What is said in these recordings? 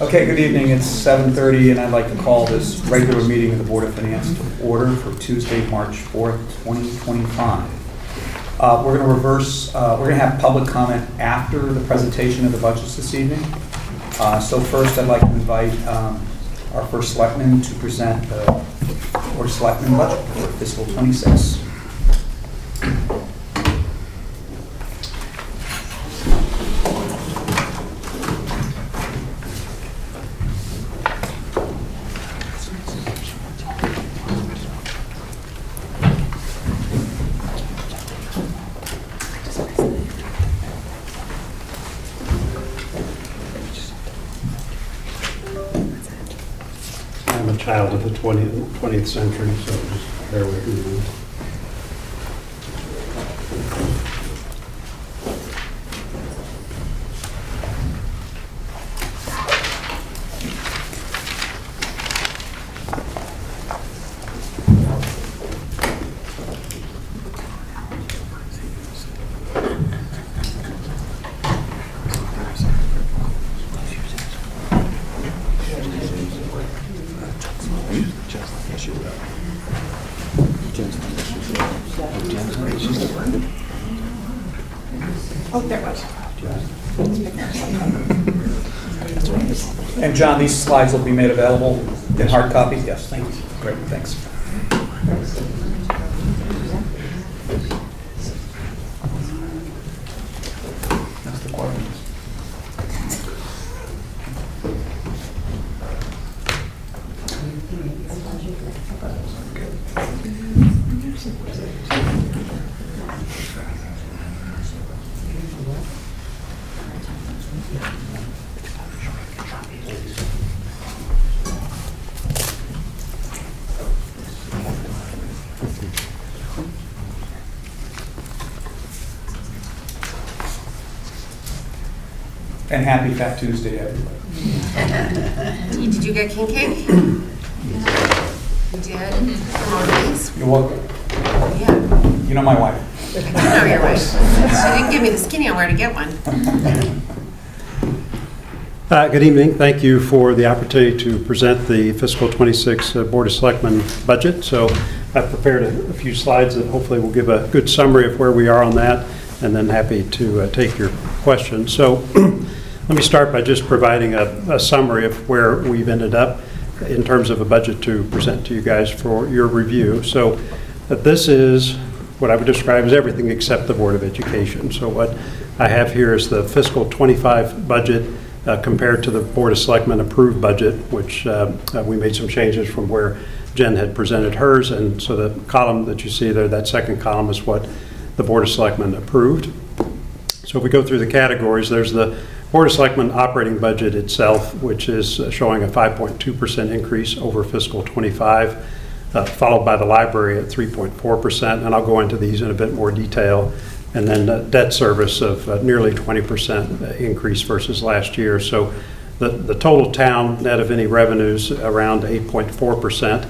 Okay, good evening. It's 7:30, and I'd like to call this regular meeting of the Board of Finance to order for Tuesday, March 4th, 2025. We're going to reverse, we're going to have public comment after the presentation of the budgets this evening. So first, I'd like to invite our First Selectman to present the Board of Selectmen budget for fiscal 26. I'm a child of the 20th century, so just bear with me. Oh, there it was. And John, these slides will be made available in hard copy? Yes, thank you. Great, thanks. That's the Corbin. And happy Fat Tuesday, everybody. Did you get king cake? You did? From Orbeez? You're welcome. Yeah. You know my wife. I know you're right. She didn't give me the skinny on where to get one. Good evening. Thank you for the opportunity to present the fiscal 26 Board of Selectmen budget. So I've prepared a few slides that hopefully will give a good summary of where we are on that, and then happy to take your questions. So let me start by just providing a summary of where we've ended up in terms of a budget to present to you guys for your review. So this is what I would describe as everything except the Board of Education. So what I have here is the fiscal 25 budget compared to the Board of Selectmen approved budget, which we made some changes from where Jen had presented hers. And so the column that you see there, that second column, is what the Board of Selectmen approved. So if we go through the categories, there's the Board of Selectmen operating budget itself, which is showing a 5.2% increase over fiscal 25, followed by the library at 3.4%, and I'll go into these in a bit more detail, and then debt service of nearly 20% increase versus last year. So the total town net of any revenues around 8.4%.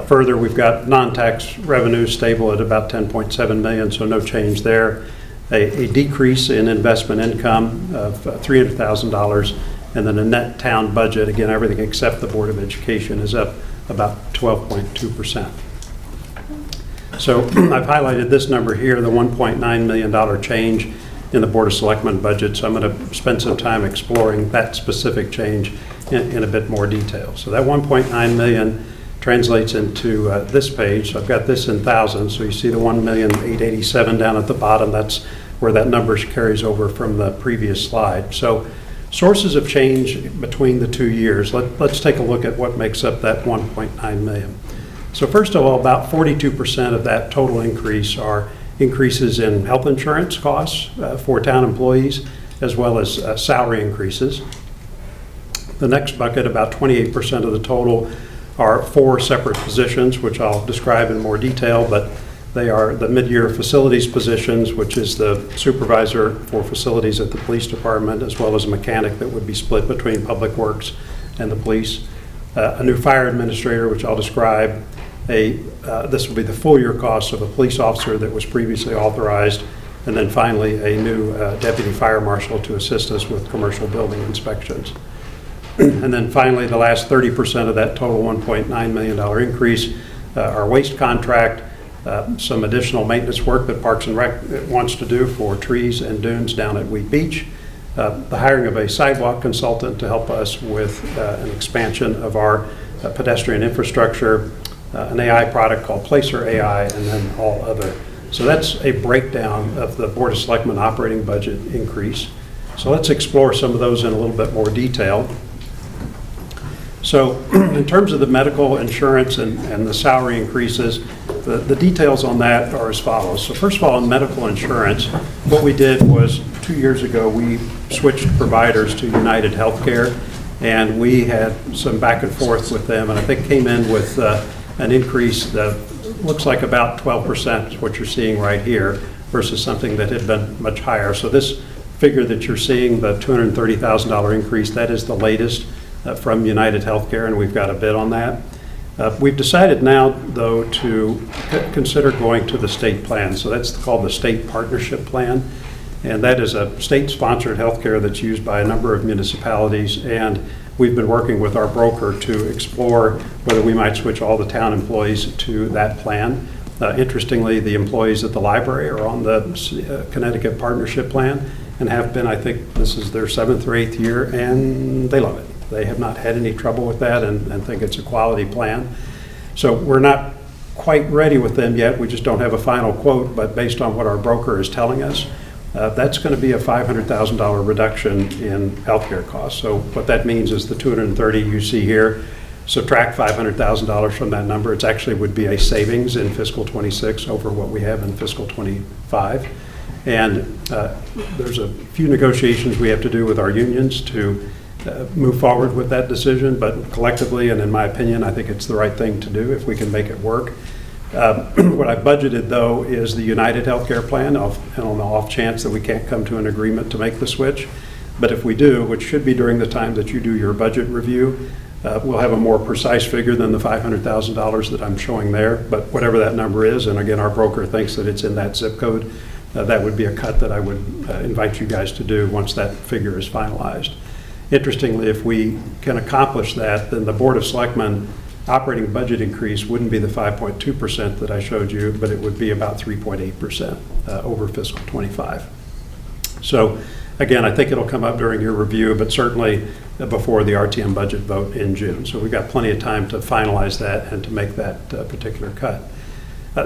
Further, we've got non-tax revenue stable at about 10.7 million, so no change there. A decrease in investment income of $300,000, and then a net town budget, again, everything except the Board of Education, is up about 12.2%. So I've highlighted this number here, the $1.9 million change in the Board of Selectmen budget, so I'm going to spend some time exploring that specific change in a bit more detail. So that 1.9 million translates into this page. So I've got this in thousands, so you see the 1,887,000 down at the bottom. That's where that number carries over from the previous slide. So sources of change between the 2 years. Let's take a look at what makes up that 1.9 million. So first of all, about 42% of that total increase are increases in health insurance costs for town employees, as well as salary increases. The next bucket, about 28% of the total, are 4 separate positions, which I'll describe in more detail, but they are the mid-year facilities positions, which is the supervisor for facilities at the police department, as well as a mechanic that would be split between public works and the police. A new fire administrator, which I'll describe. This will be the full year cost of a police officer that was previously authorized, and then finally a new deputy fire marshal to assist us with commercial building inspections. And then finally, the last 30% of that total $1.9 million increase, our waste contract, some additional maintenance work that Parks and Rec wants to do for trees and dunes down at Wheat Beach, the hiring of a sidewalk consultant to help us with an expansion of our pedestrian infrastructure, an AI product called Placer AI, and then all other. So that's a breakdown of the Board of Selectmen operating budget increase. So let's explore some of those in a little bit more detail. So in terms of the medical insurance and the salary increases, the details on that are as follows. So first of all, in medical insurance, what we did was 2 years ago, we switched providers to United Healthcare, and we had some back and forth with them, and I think came in with an increase that looks like about 12% is what you're seeing right here versus something that had been much higher. So this figure that you're seeing, the $230,000 increase, that is the latest from United Healthcare, and we've got a bid on that. We've decided now, though, to consider going to the state plan. So that's called the State Partnership Plan, and that is a state-sponsored healthcare that's used by a number of municipalities, and we've been working with our broker to explore whether we might switch all the town employees to that plan. Interestingly, the employees at the library are on the Connecticut Partnership Plan and have been, I think this is their 7th or 8th year, and they love it. They have not had any trouble with that and think it's a quality plan. So we're not quite ready with them yet. We just don't have a final quote, but based on what our broker is telling us, that's going to be a $500,000 reduction in healthcare costs. So what that means is the $230,000 you see here, subtract $500,000 from that number, it actually would be a savings in fiscal 26 over what we have in fiscal 25. And there's a few negotiations we have to do with our unions to move forward with that decision, but collectively, and in my opinion, I think it's the right thing to do if we can make it work. What I budgeted, though, is the United Healthcare plan, and on the off chance that we can't come to an agreement to make the switch. But if we do, which should be during the time that you do your budget review, we'll have a more precise figure than the $500,000 that I'm showing there. But whatever that number is, and again, our broker thinks that it's in that zip code, that would be a cut that I would invite you guys to do once that figure is finalized. Interestingly, if we can accomplish that, then the Board of Selectmen operating budget increase wouldn't be the 5.2% that I showed you, but it would be about 3.8% over fiscal 25. So again, I think it'll come up during your review, but certainly before the RTM budget vote in June. So we've got plenty of time to finalize that and to make that particular cut.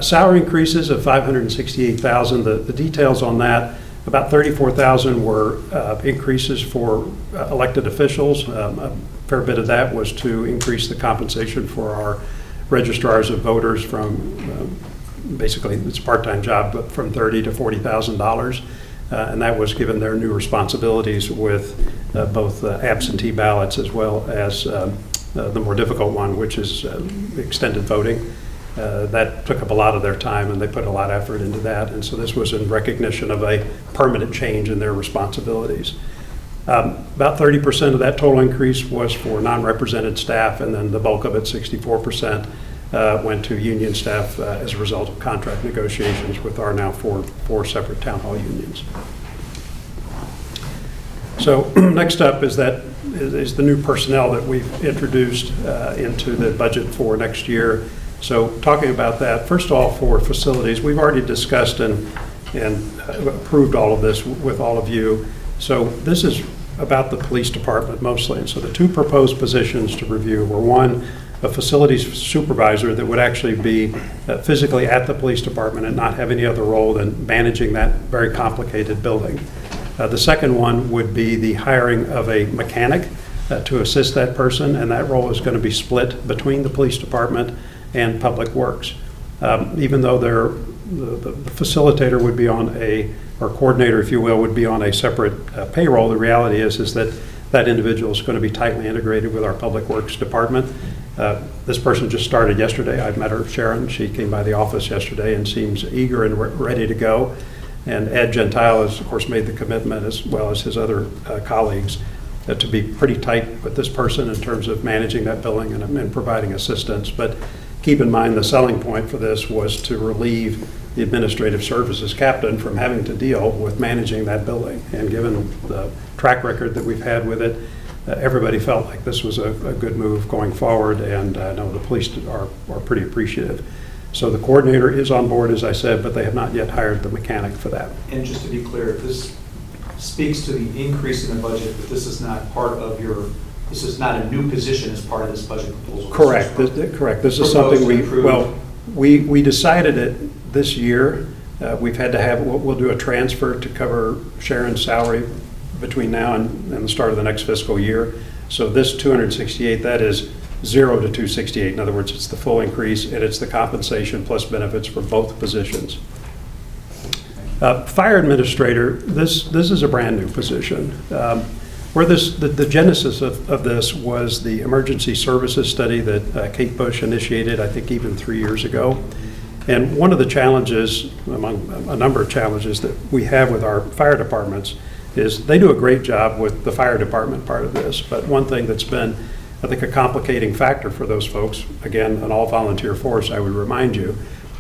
Salary increases of $568,000, the details on that, about $34,000 were increases for elected officials. A fair bit of that was to increase the compensation for our registrars of voters from, basically it's a part-time job, but from $30,000 to $40,000. And that was given their new responsibilities with both absentee ballots as well as the more difficult one, which is extended voting. That took up a lot of their time, and they put a lot of effort into that. And so this was in recognition of a permanent change in their responsibilities. About 30% of that total increase was for non-represented staff, and then the bulk of it, 64%, went to union staff as a result of contract negotiations with our now four separate town hall unions. So next up is the new personnel that we've introduced into the budget for next year. So talking about that, first of all, for facilities, we've already discussed and approved all of this with all of you. So this is about the police department mostly. And so the two proposed positions to review were, one, a facilities supervisor that would actually be physically at the police department and not have any other role than managing that very complicated building. The second one would be the hiring of a mechanic to assist that person, and that role is going to be split between the police department and Public Works. Even though the facilitator would be on or coordinator, if you will, would be on a separate payroll, the reality is that individual is going to be tightly integrated with our Public Works department. This person just started yesterday. I've met her, Sharon. She came by the office yesterday and seems eager and ready to go. And Ed Gentile has, of course, made the commitment, as well as his other colleagues, to be pretty tight with this person in terms of managing that building and providing assistance. But keep in mind, the selling point for this was to relieve the administrative services captain from having to deal with managing that building. And given the track record that we've had with it, everybody felt like this was a good move going forward, and I know the police are pretty appreciative. So the coordinator is on board, as I said, but they have not yet hired the mechanic for that. And just to be clear, this speaks to the increase in the budget, but this is not part of this is not a new position as part of this budget proposal. Correct. Correct. This is something we decided it this year. We've had to have, we'll do a transfer to cover Sharon's salary between now and the start of the next fiscal year. So this 268, that is 0 to 268. In other words, it's the full increase, and it's the compensation plus benefits for both positions. Fire administrator, this is a brand new position. Where the genesis of this was the emergency services study that Kate Bush initiated, I think even 3 years ago. And one of the challenges, among a number of challenges that we have with our fire departments, is they do a great job with the fire department part of this. But one thing that's been, I think, a complicating factor for those folks, again, an all-volunteer force, I would remind you,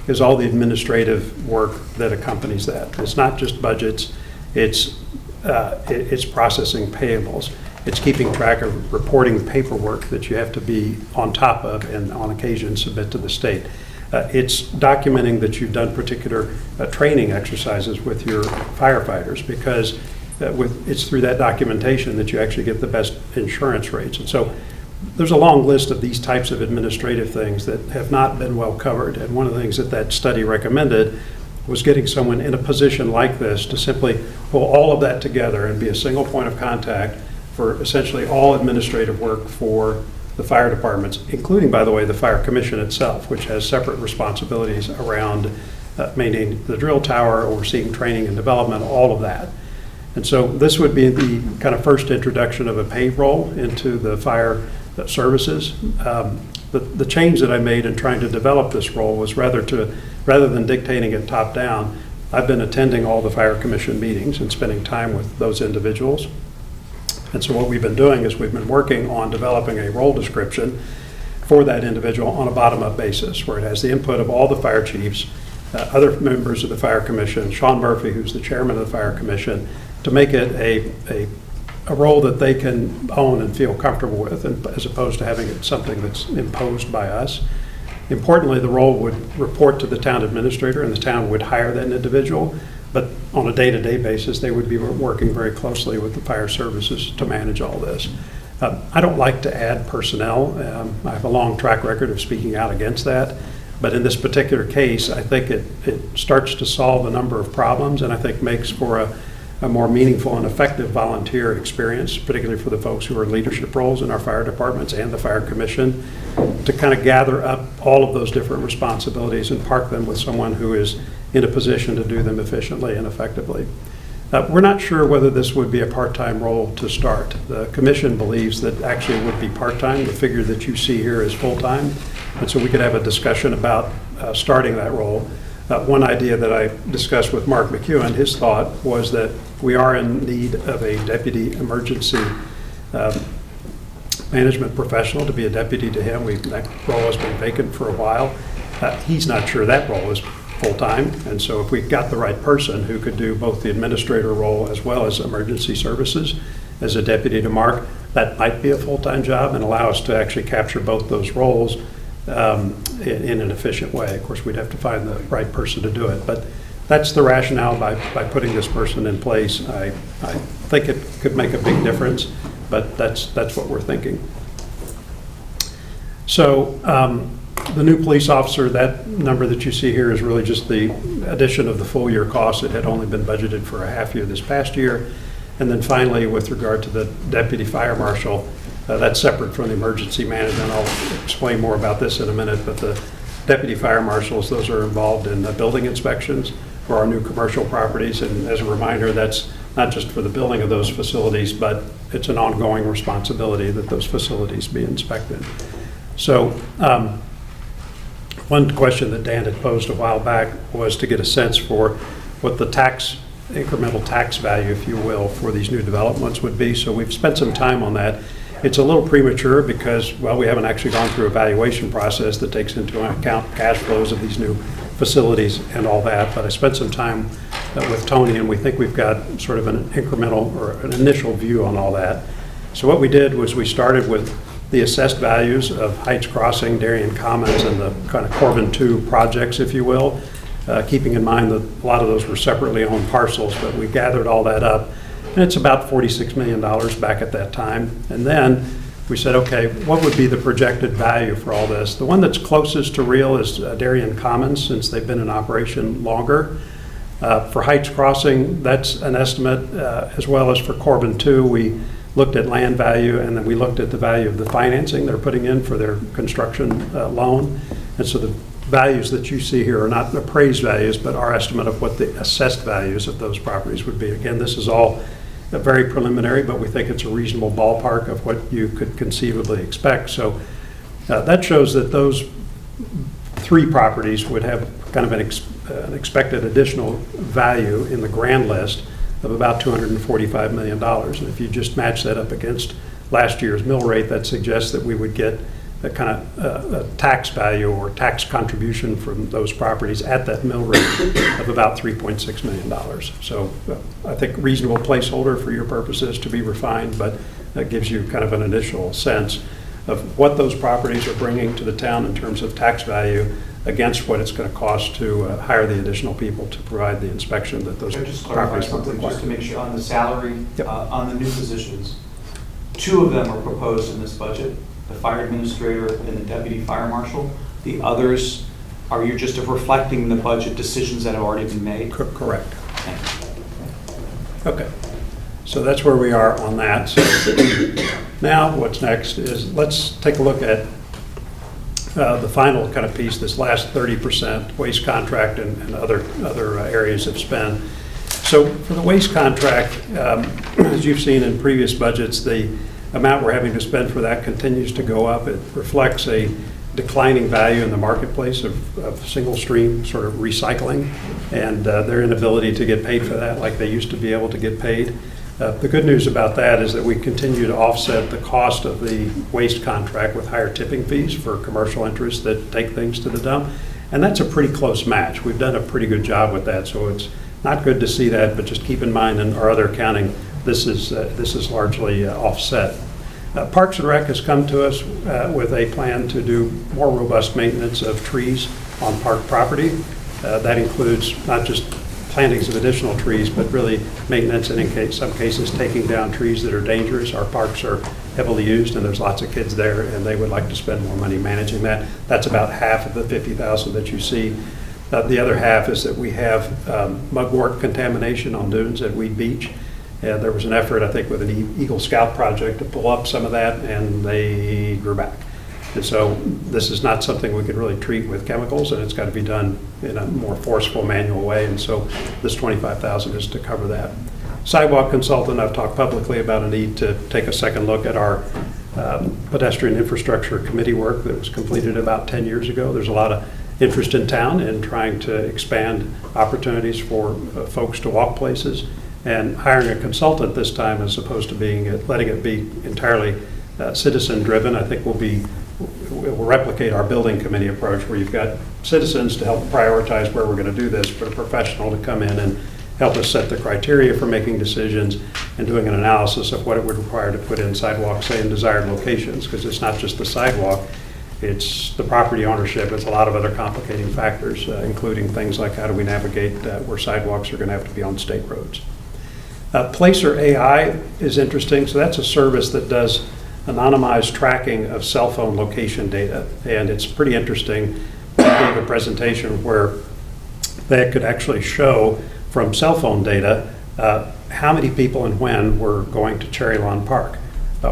is all the administrative work that accompanies that. It's not just budgets, it's processing payables. It's keeping track of reporting paperwork that you have to be on top of and on occasion submit to the state. It's documenting that you've done particular training exercises with your firefighters, because it's through that documentation that you actually get the best insurance rates. And so there's a long list of these types of administrative things that have not been well covered. And one of the things that study recommended was getting someone in a position like this to simply pull all of that together and be a single point of contact for essentially all administrative work for the fire departments, including, by the way, the fire commission itself, which has separate responsibilities around maintaining the drill tower, overseeing training and development, all of that. And so this would be the kind of first introduction of a pay role into the fire services. The change that I made in trying to develop this role was rather than dictating it top down, I've been attending all the fire commission meetings and spending time with those individuals. And so what we've been doing is we've been working on developing a role description for that individual on a bottom-up basis, where it has the input of all the fire chiefs, other members of the fire commission, Sean Murphy, who's the chairman of the fire commission, to make it a role that they can own and feel comfortable with, and as opposed to having it something that's imposed by us. Importantly, the role would report to the town administrator, and the town would hire that individual, but on a day-to-day basis, they would be working very closely with the fire services to manage all this. I don't like to add personnel. I have a long track record of speaking out against that, but in this particular case, I think it starts to solve a number of problems, and I think makes for a more meaningful and effective volunteer experience, particularly for the folks who are in leadership roles in our fire departments and the fire commission, to kind of gather up all of those different responsibilities and park them with someone who is in a position to do them efficiently and effectively. We're not sure whether this would be a part-time role to start. The commission believes that actually it would be part-time. The figure that you see here is full-time, and so we could have a discussion about starting that role. One idea that I discussed with Mark McEwen, his thought was that we are in need of a deputy emergency management professional to be a deputy to him. That role has been vacant for a while. He's not sure that role is full-time, and so if we got the right person who could do both the administrator role as well as emergency services as a deputy to Mark, that might be a full-time job and allow us to actually capture both those roles in an efficient way. Of course, we'd have to find the right person to do it, but that's the rationale by putting this person in place. I think it could make a big difference, but that's what we're thinking. So the new police officer, that number that you see here is really just the addition of the full year cost. It had only been budgeted for a half year this past year. And then finally, with regard to the deputy fire marshal, that's separate from the emergency management. I'll explain more about this in a minute, but the deputy fire marshals, those are involved in building inspections for our new commercial properties. And as a reminder, that's not just for the building of those facilities, but it's an ongoing responsibility that those facilities be inspected. So one question that Dan had posed a while back was to get a sense for what the incremental tax value, if you will, for these new developments would be. So we've spent some time on that. It's a little premature because, well, we haven't actually gone through a valuation process that takes into account cash flows of these new facilities and all that. But I spent some time with Tony, and we think we've got sort of an incremental or an initial view on all that. So what we did was we started with the assessed values of Heights Crossing, Darien Commons, and the kind of Corbin 2 projects, if you will, keeping in mind that a lot of those were separately owned parcels, but we gathered all that up. And it's about $46 million back at that time. And then we said, okay, what would be the projected value for all this? The one that's closest to real is Darien Commons, since they've been in operation longer. For Heights Crossing, that's an estimate, as well as for Corbin 2. We looked at land value, and then we looked at the value of the financing they're putting in for their construction loan. And so the values that you see here are not appraised values, but our estimate of what the assessed values of those properties would be. Again, this is all very preliminary, but we think it's a reasonable ballpark of what you could conceivably expect. So that shows that those 3 properties would have kind of an expected additional value in the grand list of about $245 million. And if you just match that up against last year's mill rate, that suggests that we would get a kind of a tax value or tax contribution from those properties at that mill rate of about $3.6 million. So I think reasonable placeholder for your purposes to be refined, but that gives you kind of an initial sense of what those properties are bringing to the town in terms of tax value against what it's going to cost to hire the additional people to provide the inspection that those Can I just clarify properties would something, require. just to make sure on the salary, Yep. on the new positions, 2 of them are proposed in this budget, the fire administrator and the deputy fire marshal. The others are you just reflecting the budget decisions that have already been made? Correct. Thank you. Okay. So that's where we are on that. So now what's next is let's take a look at the final kind of piece, this last 30% waste contract and other areas of spend. So for the waste contract, as you've seen in previous budgets, the amount we're having to spend for that continues to go up. It reflects a declining value in the marketplace of single stream sort of recycling and their inability to get paid for that like they used to be able to get paid. The good news about that is that we continue to offset the cost of the waste contract with higher tipping fees for commercial interests that take things to the dump. And that's a pretty close match. We've done a pretty good job with that. So it's not good to see that, but just keep in mind in our other accounting, this is largely offset. Parks and Rec has come to us with a plan to do more robust maintenance of trees on park property. That includes not just plantings of additional trees, but really maintenance and in some cases taking down trees that are dangerous. Our parks are heavily used and there's lots of kids there and they would like to spend more money managing that. That's about half of the $50,000 that you see. The other half is that we have mugwort contamination on dunes at Weed Beach. There was an effort, I think, with an Eagle Scout project to pull up some of that and they grew back. And so this is not something we could really treat with chemicals, and it's got to be done in a more forceful manual way. And so this $25,000 is to cover that. Sidewalk consultant, I've talked publicly about a need to take a second look at our pedestrian infrastructure committee work that was completed about 10 years ago. There's a lot of interest in town in trying to expand opportunities for folks to walk places, and hiring a consultant this time as opposed to letting it be entirely citizen driven, I think will replicate our building committee approach where you've got citizens to help prioritize where we're going to do this, but a professional to come in and help us set the criteria for making decisions and doing an analysis of what it would require to put in sidewalks, say, in desired locations, because it's not just the sidewalk, it's the property ownership, it's a lot of other complicating factors, including things like how do we navigate where sidewalks are going to have to be on state roads. Placer AI is interesting. So that's a service that does anonymized tracking of cell phone location data. And it's pretty interesting. I gave a presentation where they could actually show from cell phone data how many people and when were going to Cherry Lawn Park.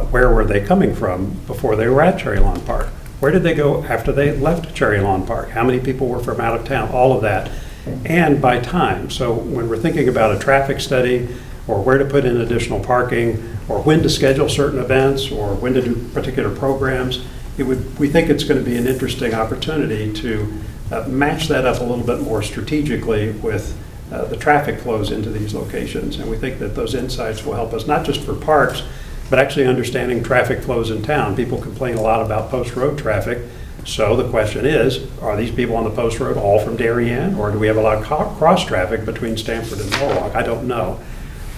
Where were they coming from before they were at Cherry Lawn Park? Where did they go after they left Cherry Lawn Park? How many people were from out of town? All of that. And by time. So when we're thinking about a traffic study, or where to put in additional parking, or when to schedule certain events, or when to do particular programs, we think it's going to be an interesting opportunity to match that up a little bit more strategically with the traffic flows into these locations. And we think that those insights will help us, not just for parks, but actually understanding traffic flows in town. People complain a lot about post road traffic. So the question is, are these people on the post road all from Darien, or do we have a lot of cross traffic between Stamford and Norwalk? I don't know.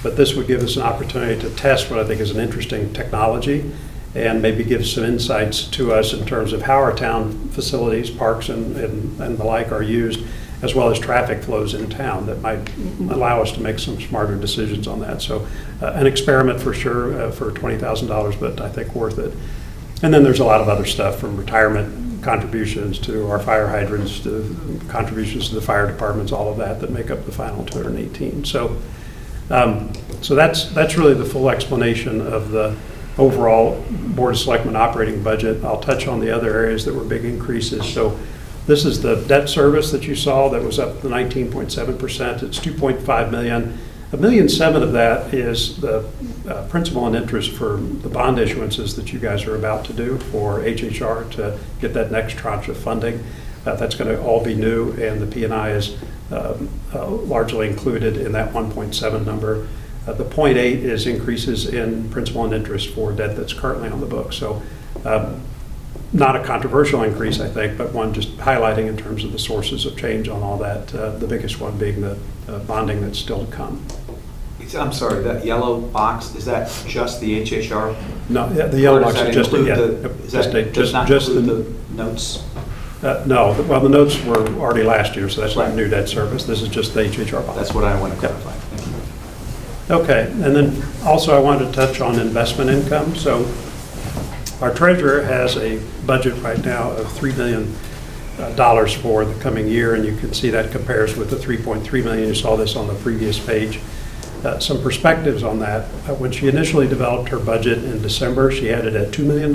but this would give us an opportunity to test what I think is an interesting technology and maybe give some insights to us in terms of how our town facilities, parks and the like are used, as well as traffic flows in town that might allow us to make some smarter decisions on that. So an experiment for sure for $20,000, but I think worth it. And then there's a lot of other stuff from retirement contributions to our fire hydrants to contributions to the fire departments, all of that make up the final 218. So that's really the full explanation of the overall Board of Selectmen operating budget. I'll touch on the other areas that were big increases. So this is the debt service that you saw that was up to 19.7%. It's $2.5 million. $1.7 million of that is the principal and interest for the bond issuances that you guys are about to do for HHR to get that next tranche of funding. That's going to all be new, and the P&I is largely included in that 1.7 number. The 0.8 is increases in principal and interest for debt that's currently on the book. So not a controversial increase, I think, but one just highlighting in terms of the sources of change on all that, the biggest one being the bonding that's still to come. I'm sorry, that yellow box, is that just the HHR? No, yeah, the yellow box is just the notes? No, well, the notes were already last year, so that's not new debt service. This is just the HHR bond. That's what I want to clarify. Thank you. Okay, and then also I wanted to touch on investment income. So our treasurer has a budget right now of $3 million for the coming year, and you can see that compares with the $3.3 million. You saw this on the previous page. Some perspectives on that. When she initially developed her budget in December, she had it at $2 million,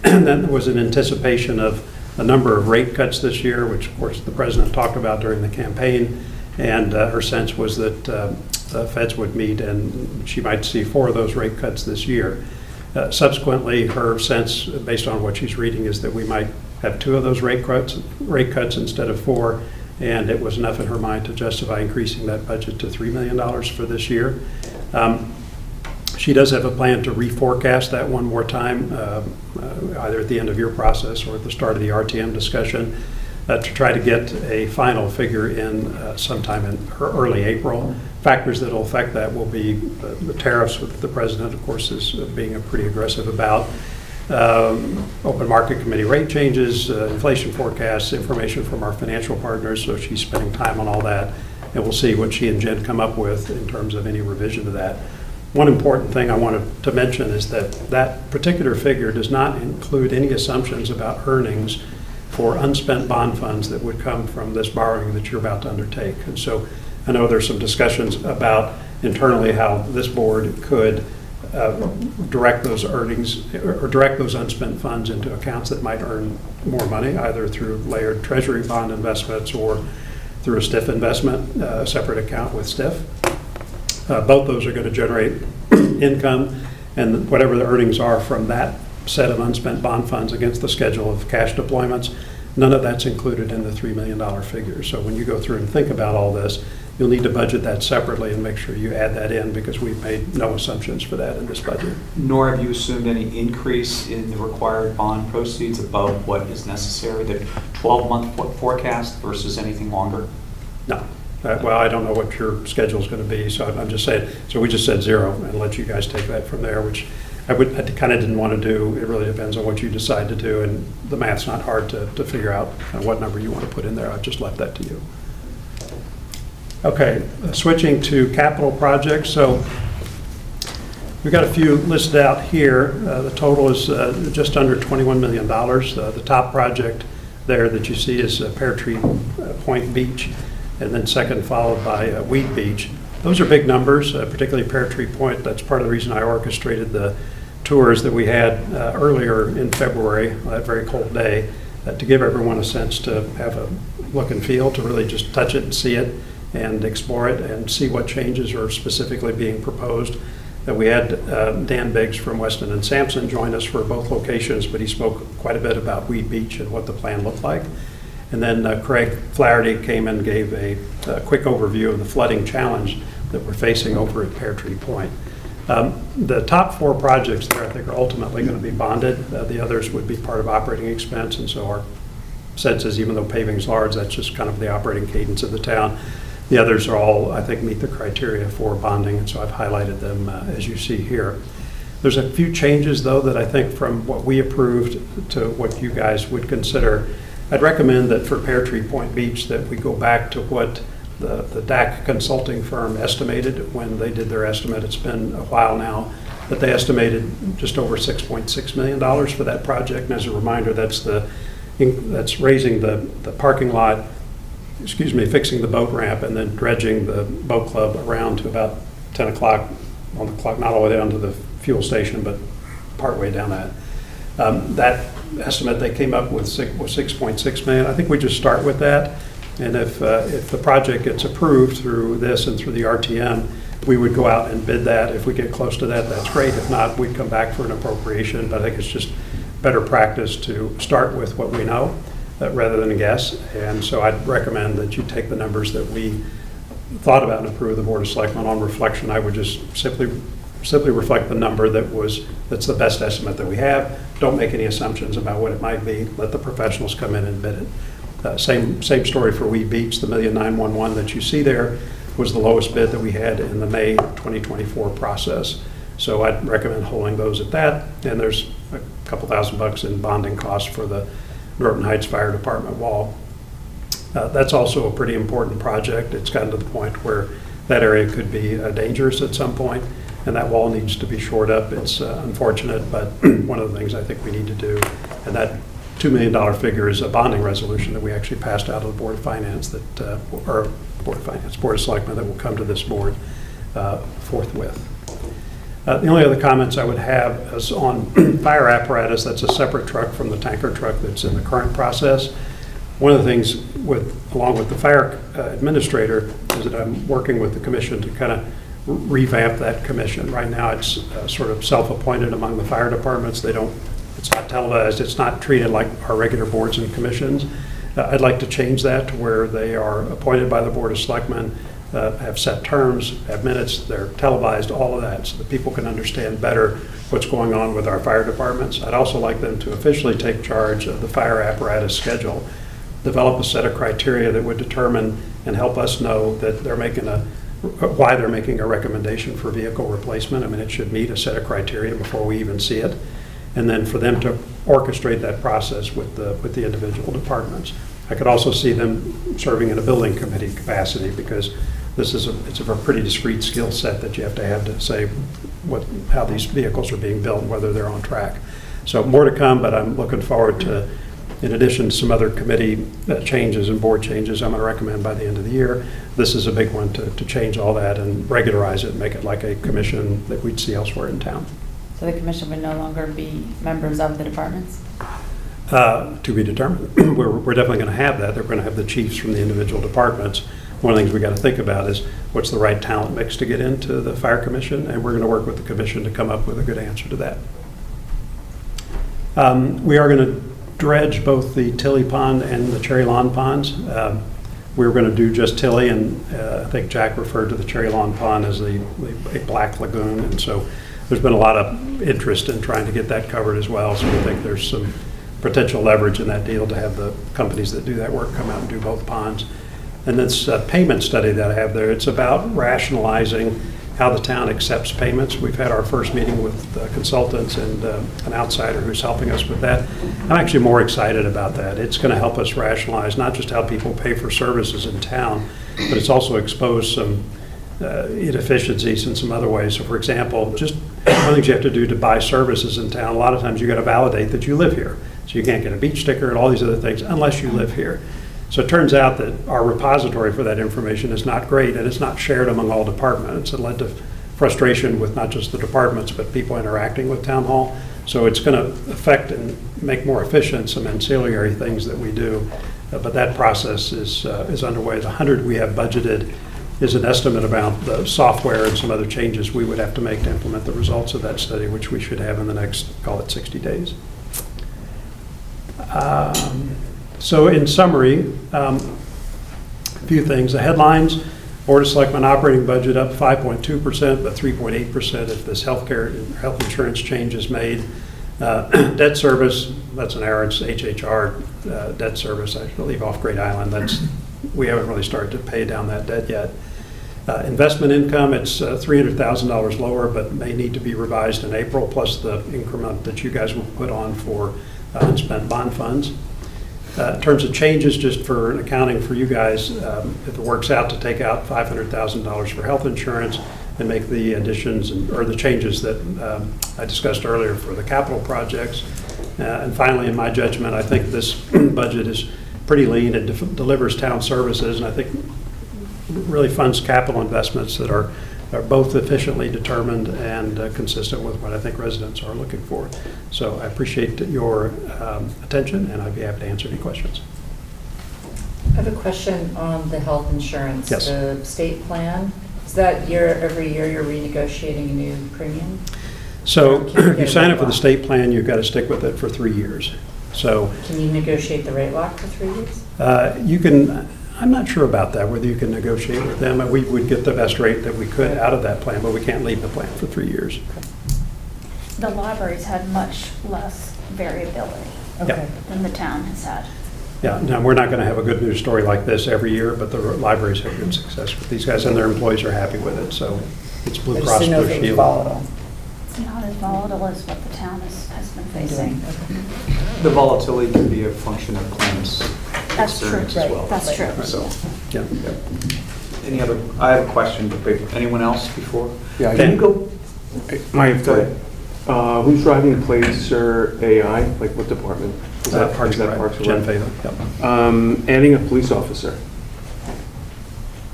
and then there was an anticipation of a number of rate cuts this year, which of course the president talked about during the campaign, and her sense was that the feds would meet and she might see 4 of those rate cuts this year. Subsequently, her sense, based on what she's reading, is that we might have 2 of those rate cuts instead of 4, and it was enough in her mind to justify increasing that budget to $3 million for this year. She does have a plan to reforecast that one more time, either at the end of your process or at the start of the RTM discussion, to try to get a final figure in sometime in early April. Factors that will affect that will be the tariffs, which the president, of course, is being pretty aggressive about, open market committee rate changes, inflation forecasts, information from our financial partners, so she's spending time on all that, and we'll see what she and Jen come up with in terms of any revision to that. One important thing I wanted to mention is that that particular figure does not include any assumptions about earnings for unspent bond funds that would come from this borrowing that you're about to undertake. And so I know there's some discussions about internally how this board could direct those earnings or direct those unspent funds into accounts that might earn more money, either through layered treasury bond investments or through a STIF investment, a separate account with STIF. Both those are going to generate income, and whatever the earnings are from that set of unspent bond funds against the schedule of cash deployments, none of that's included in the $3 million figure. So when you go through and think about all this, you'll need to budget that separately and make sure you add that in, because we've made no assumptions for that in this budget. Nor have you assumed any increase in the required bond proceeds above what is necessary, the 12-month forecast versus anything longer? No. Well, I don't know what your schedule is going to be, so I'm just saying, so we just said 0 and let you guys take that from there, which I kind of didn't want to do. It really depends on what you decide to do, and the math's not hard to figure out what number you want to put in there. I've just left that to you. Okay, switching to capital projects. So we've got a few listed out here. The total is just under $21 million. The top project there that you see is Pear Tree Beach, and then second followed by Weed Beach. Those are big numbers, particularly Pear Tree Point. That's part of the reason I orchestrated the tours that we had earlier in February, that very cold day, to give everyone a sense to have a look and feel, to really just touch it and see it and explore it and see what changes are specifically being proposed. We had Dan Biggs from Weston and Sampson join us for both locations, but he spoke quite a bit about Weed Beach and what the plan looked like. And then Craig Flaherty came and gave a quick overview of the flooding challenge that we're facing over at Pear Tree Point. The top 4 projects there, I think, are ultimately going to be bonded. The others would be part of operating expense, and so our sense is, even though paving is large, that's just kind of the operating cadence of the town. The others are all, I think, meet the criteria for bonding, and so I've highlighted them as you see here. There's a few changes, though, that I think from what we approved to what you guys would consider. I'd recommend that for Pear Tree Beach that we go back to what the DAC consulting firm estimated when they did their estimate. It's been a while now, but they estimated just over $6.6 million for that project. And as a reminder, that's raising the parking lot, fixing the boat ramp, and then dredging the boat club around to about 10 o'clock on the clock, not all the way down to the fuel station, but partway down that. That estimate they came up with was $6.6 million. I think we just start with that, and if the project gets approved through this and through the RTM, we would go out and bid that. If we get close to that, that's great. If not, we'd come back for an appropriation, but I think it's just better practice to start with what we know rather than a guess. And so I'd recommend that you take the numbers that we thought about and approve the Board of Selectmen. On reflection, I would just simply reflect the number that's the best estimate that we have. Don't make any assumptions about what it might be. Let the professionals come in and bid it. Same story for Weed Beach. The $1,911,000 that you see there was the lowest bid that we had in the May 2024 process. So I'd recommend holding those at that. And there's a couple $1,000 in bonding costs for the Norton Heights Fire Department wall. That's also a pretty important project. It's gotten to the point where that area could be dangerous at some point, and that wall needs to be shored up. It's unfortunate, but one of the things I think we need to do, and that $2 million figure is a bonding resolution that we actually passed out of the Board of Finance Board of Selectmen that will come to this board forthwith. The only other comments I would have is on fire apparatus. That's a separate truck from the tanker truck that's in the current process. One of the things along with the fire administrator is that I'm working with the commission to kind of revamp that commission. Right now it's sort of self-appointed among the fire departments. It's not televised, it's not treated like our regular boards and commissions. I'd like to change that to where they are appointed by the Board of Selectmen, have set terms, have minutes, they're televised, all of that, so that people can understand better what's going on with our fire departments. I'd also like them to officially take charge of the fire apparatus schedule, develop a set of criteria that would determine and help us know that why they're making a recommendation for vehicle replacement. I mean, it should meet a set of criteria before we even see it. And then for them to orchestrate that process with the individual departments. I could also see them serving in a building committee capacity, because it's a pretty discrete skill set that you have to say how these vehicles are being built and whether they're on track. So more to come, but I'm looking forward to, in addition to some other committee changes and board changes I'm going to recommend by the end of the year, this is a big one to change all that and regularize it and make it like a commission that we'd see elsewhere in town. So the commission would no longer be members of the departments? To be determined. We're definitely going to have that. They're going to have the chiefs from the individual departments. One of the things we got to think about is what's the right talent mix to get into the fire commission, and we're going to work with the commission to come up with a good answer to that. We are going to dredge both the Tilly Pond and the Cherry Lawn ponds. We were going to do just Tilly, and I think Jack referred to the Cherry Lawn Pond as a black lagoon, and so there's been a lot of interest in trying to get that covered as well. So we think there's some potential leverage in that deal to have the companies that do that work come out and do both ponds. And this payment study that I have there, it's about rationalizing how the town accepts payments. We've had our first meeting with consultants and an outsider who's helping us with that. I'm actually more excited about that. It's going to help us rationalize not just how people pay for services in town, but it's also exposed some inefficiencies in some other ways. So for example, just one of the things you have to do to buy services in town, a lot of times you got to validate that you live here. So you can't get a beach sticker and all these other things unless you live here. So it turns out that our repository for that information is not great, and it's not shared among all departments. It led to frustration with not just the departments, but people interacting with Town Hall. So it's going to affect and make more efficient some ancillary things that we do. But that process is underway. The 100 we have budgeted is an estimate about the software and some other changes we would have to make to implement the results of that study, which we should have in the next, call it 60 days. So in summary, a few things. The headlines: Board of Selectmen operating budget up 5.2%, but 3.8% if this health insurance change is made. Debt service, that's an error, it's HHR debt service, I leave off Great Island, that's we haven't really started to pay down that debt yet. Investment income, it's $300,000 lower, but may need to be revised in April, plus the increment that you guys will put on for unspent bond funds. In terms of changes, just for an accounting for you guys, if it works out to take out $500,000 for health insurance and make the additions or the changes that I discussed earlier for the capital projects. And finally, in my judgment, I think this budget is pretty lean. It delivers town services, and I think really funds capital investments that are both efficiently determined and consistent with what I think residents are looking for. So I appreciate your attention, and I'd be happy to answer any questions. I have a question on the health insurance. Yes. The state plan, is that every year you're renegotiating a new premium? So Can you if you get sign a up for the rate state plan, you've got to stick with it for 3 years. So Can you negotiate the rate lock for 3 years? you can, I'm not sure about that, whether you can negotiate with them. We would get the best rate that we could out of that plan, but we can't leave the plan for 3 years. The libraries had much less variability Okay. than the town has had. Yeah, now, we're not going to have a good news story like this every year, but the libraries have good success with these guys, and their employees are happy with it, so it's Blue I just Cross didn't know Blue if it was Shield. volatile. It's not as volatile as what the town has been facing. The volatility can be a function of claims That's true, experience as well. that's true. So, Yeah. any other, I have a question, but anyone else before? Yeah, Can you go, My, Go ahead. who's driving Place or AI? Like what department? Is Parks is and that Rec, Parks and Jen Rec? Fathom, yep. Adding a police officer.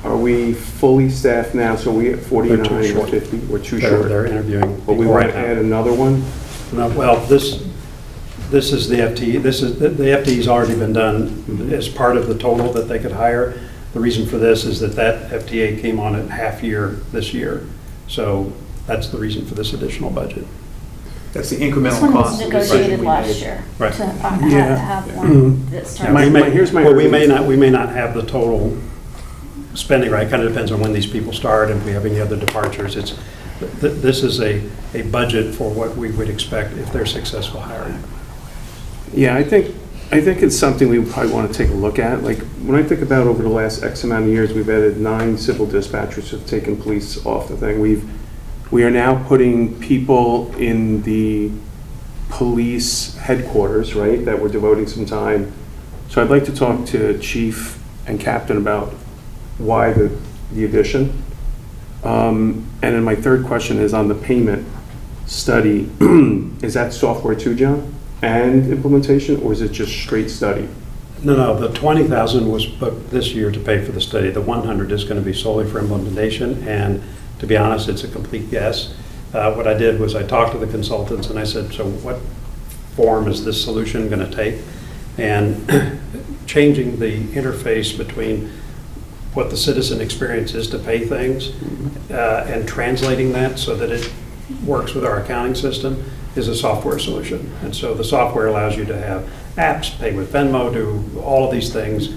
Are we fully staffed now? So we at 49 We're too or short. 50? We're too They're short. interviewing. But we people want right to now. add another one? No, well, this is the FTE. The FTE's already been done as part of the total that they could hire. The reason for this is that FTA came on at half year this year. So that's the reason for this additional budget. that's the This incremental one was cost. of the budget negotiated we last made. year Right. to Yeah. have one that starts. Here's my Well, we argument. may not have the total spending right. Kind of depends on when these people start and if we have any other departures. This is a budget for what we would expect if they're successful hiring. Yeah, I think it's something we probably want to take a look at. Like, when I think about over the last X amount of years, we've added 9 civil dispatchers who have taken police off the thing. We are now putting people in the police headquarters, right, that we're devoting some time. So I'd like to talk to Chief and Captain about why the addition. And then my third question is on the payment study. Is that software too, John? And implementation, or is it just straight study? No, the 20,000 was booked this year to pay for the study. The 100 is going to be solely for implementation, and to be honest, it's a complete guess. What I did was I talked to the consultants and I said, so what form is this solution going to take? And changing the interface between what the citizen experience is to pay things and translating that so that it works with our accounting system is a software solution. And so the software allows you to have apps, pay with Venmo, do all of these things,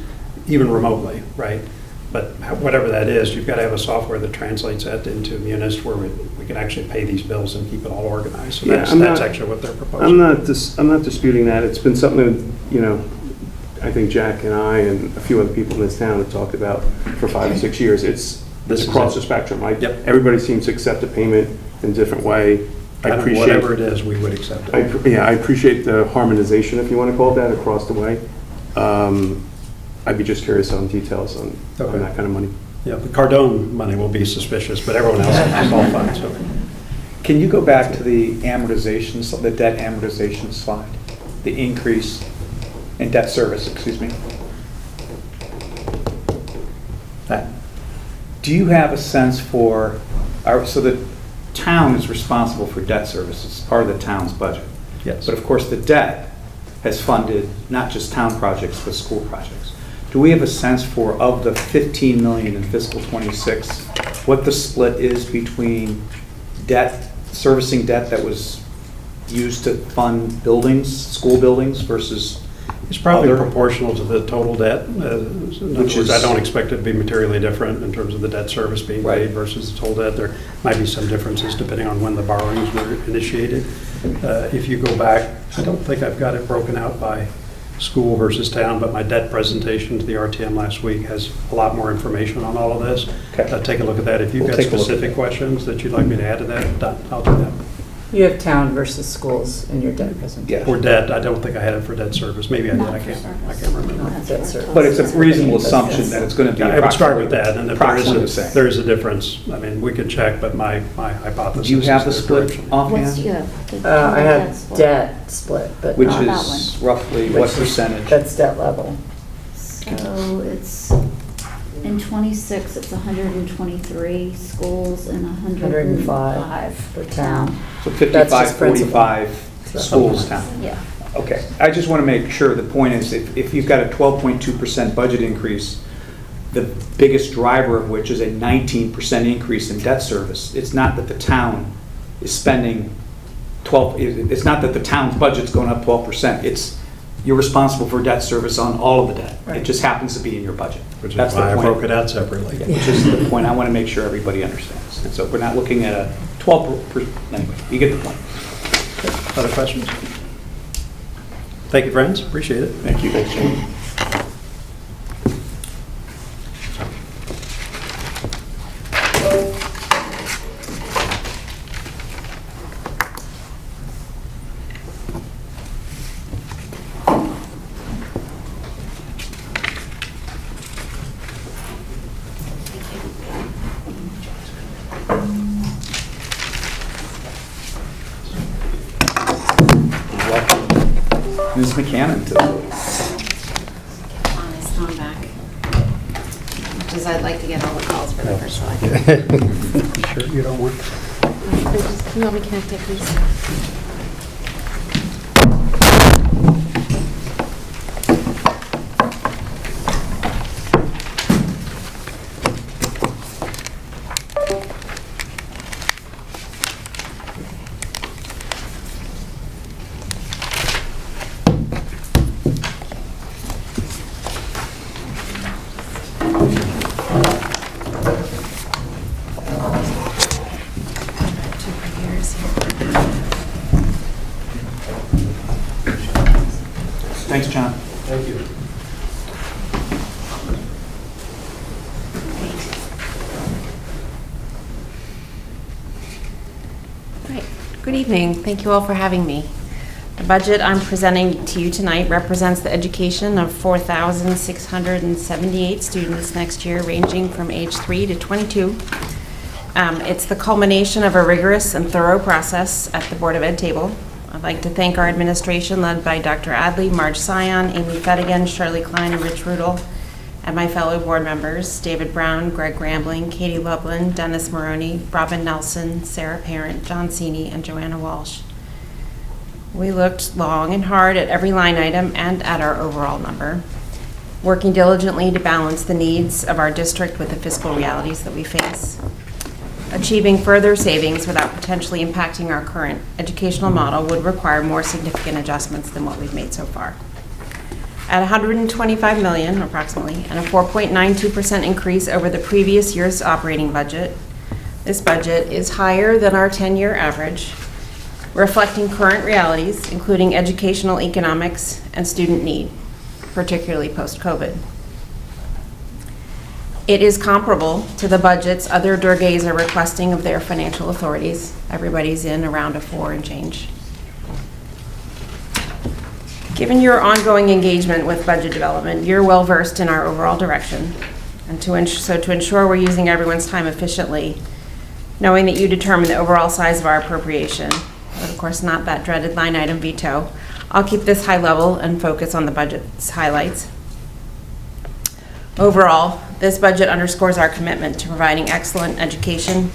even remotely, right? But whatever that is, you've got to have a software that translates that into Munis where we can actually pay these bills and keep it all organized. So Yeah, that's actually what they're proposing. I'm not disputing that. It's been something that, I think Jack and I and a few other people in this town have talked about for 5 or 6 years. It's This is across it. the spectrum, right? Yep. Everybody seems to accept a payment in a different way. I Kind of appreciate, whatever it is, we would accept it. I appreciate the harmonization, if you want to call it that, across the way. I'd be just curious on details on Okay. that kind of money. Yeah, the Cardone money will be suspicious, but everyone else is all fine, so. Can you go back to the amortization, the debt amortization slide? The increase in debt service, excuse me. That, Do you have a sense for, so the town is responsible for debt service, it's part of the town's budget. yes. But of course, the debt has funded not just town projects, but school projects. Do we have a sense for, of the 15 million in fiscal '26, what the split is between debt, servicing debt that was used to fund buildings, school buildings versus It's probably other? proportional to the total debt. In other Which words, is- I don't expect it to be materially different in terms of the debt service being Right. paid versus the total debt. There might be some differences depending on when the borrowings were initiated. If you go back, I don't think I've got it broken out by school versus town, but my debt presentation to the RTM last week has a lot more information on all of this. Okay. Take a look at that. If you've We'll got take a look at specific that. questions that you'd like me to add to that, I'll do that. You have town versus schools in your debt presentation. For debt, I don't think I had it for debt service. Maybe I did, Not I for can't service. remember. Not debt service. But it's a reasonable assumption that it's going to be I would start with approximately that, and if approximately the same. there is a difference, I mean, we can check, but my hypothesis Do you is have the there's split direction. What's, offhand? yeah. I have debt split, but Which not, that is roughly what Which is- percentage? that's debt level. So it's, in '26, it's 123 schools and 105 for town. So That's 55, just principal. 45 schools town. Yeah. Okay, I just want to make sure, the point is, if you've got a 12.2% budget increase, the biggest driver of which is a 19% increase in debt service, it's not that the town is spending 12, it's not that the town's budget's going up 12%, it's, you're responsible for debt service on all of the debt. It Right. just happens to be in your budget. Which That's is the why I point. broke it out separately. Yeah, which is the point I want to make sure everybody understands. And so we're not looking at a 12%, anyway, you get the point. Other questions? Thank you, friends, appreciate it. Thank you. Welcome, Ms. McCannon, to the On his phone back. Much as I'd like to get all the calls for the first one. Sure you don't want? Can you help me connect it, please? Two computers here. Thanks, John. Thank you. Right. Good evening. Thank you all for having me. The budget I'm presenting to you tonight represents the education of 4,678 students next year, ranging from age 3 to 22. It's the culmination of a rigorous and thorough process at the Board of Ed table. I'd like to thank our administration led by Dr. Adley, Marge Sion, Amy Fettigan, Shirley Klein, and Rich Rudel, and my fellow board members, David Brown, Greg Grambling, Katie Lublin, Dennis Maroney, Robin Nelson, Sarah Parent, John Sini, and Joanna Walsh. We looked long and hard at every line item and at our overall number, working diligently to balance the needs of our district with the fiscal realities that we face. Achieving further savings without potentially impacting our current educational model would require more significant adjustments than what we've made so far. At $125 million approximately, and a 4.92% increase over the previous year's operating budget, this budget is higher than our 10-year average, reflecting current realities, including educational economics and student need, particularly post-COVID. It is comparable to the budgets other Durgays are requesting of their financial authorities. Everybody's in around a 4 and change. Given your ongoing engagement with budget development, you're well versed in our overall direction. And to ensure we're using everyone's time efficiently, knowing that you determine the overall size of our appropriation, but of course not that dreaded line item veto, I'll keep this high level and focus on the budget's highlights. Overall, this budget underscores our commitment to providing excellent education,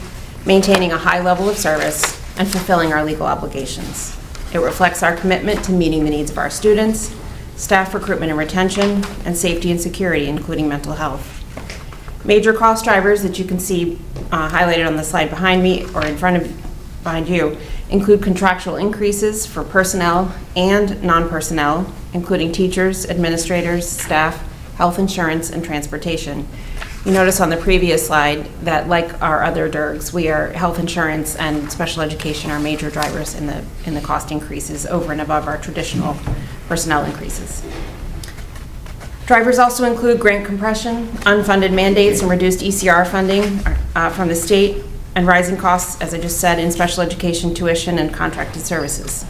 maintaining a high level of service, and fulfilling our legal obligations. It reflects our commitment to meeting the needs of our students, staff recruitment and retention, and safety and security, including mental health. Major cost drivers that you can see highlighted on the slide behind me or behind you include contractual increases for personnel and non-personnel, including teachers, administrators, staff, health insurance, and transportation. You notice on the previous slide that, like our other DIRGs, health insurance and special education are major drivers in the cost increases over and above our traditional personnel increases. Drivers also include grant compression, unfunded mandates, and reduced ECR funding from the state, and rising costs, as I just said, in special education tuition and contracted services.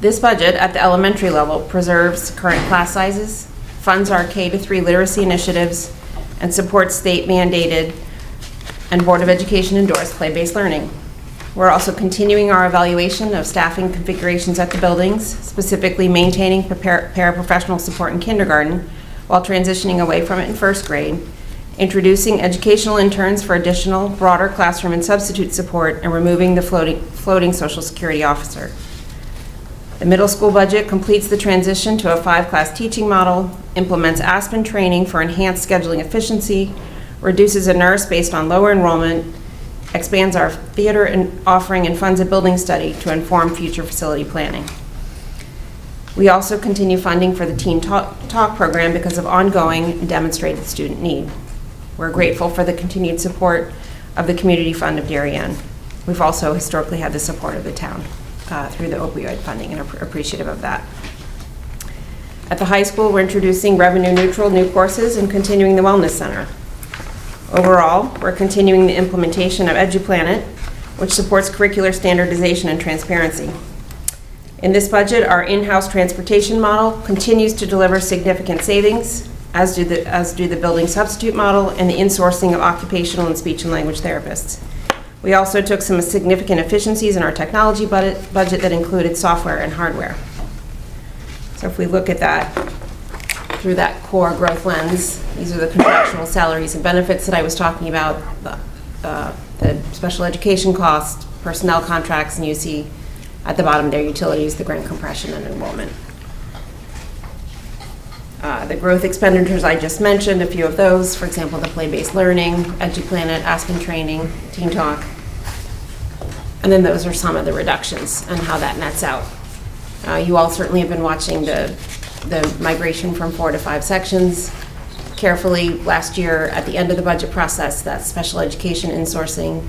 This budget at the elementary level preserves current class sizes, funds our K-3 literacy initiatives, and supports state-mandated and Board of Education endorsed play-based learning. We're also continuing our evaluation of staffing configurations at the buildings, specifically maintaining paraprofessional support in kindergarten while transitioning away from it in first grade, introducing educational interns for additional broader classroom and substitute support, and removing the floating Social Security officer. The middle school budget completes the transition to a 5-class teaching model, implements Aspen training for enhanced scheduling efficiency, reduces a nurse based on lower enrollment, expands our theater offering, and funds a building study to inform future facility planning. We also continue funding for the Teen Talk program because of ongoing and demonstrated student need. We're grateful for the continued support of the Community Fund of Darien. We've also historically had the support of the town through the opioid funding, and are appreciative of that. At the high school, we're introducing revenue-neutral new courses and continuing the Wellness Center. Overall, we're continuing the implementation of EduPlanet, which supports curricular standardization and transparency. In this budget, our in-house transportation model continues to deliver significant savings, as do the building substitute model and the insourcing of occupational and speech and language therapists. We also took some significant efficiencies in our technology budget that included software and hardware. So if we look at that through that core growth lens, these are the contractual salaries and benefits that I was talking about, the special education cost, personnel contracts, and you see at the bottom there utilities, the grant compression, and enrollment. The growth expenditures I just mentioned, a few of those, for example, the play-based learning, EduPlanet, Aspen training, Teen Talk. And then those are some of the reductions and how that nets out. You all certainly have been watching the migration from 4 to 5 sections carefully. Last year, at the end of the budget process, that special education insourcing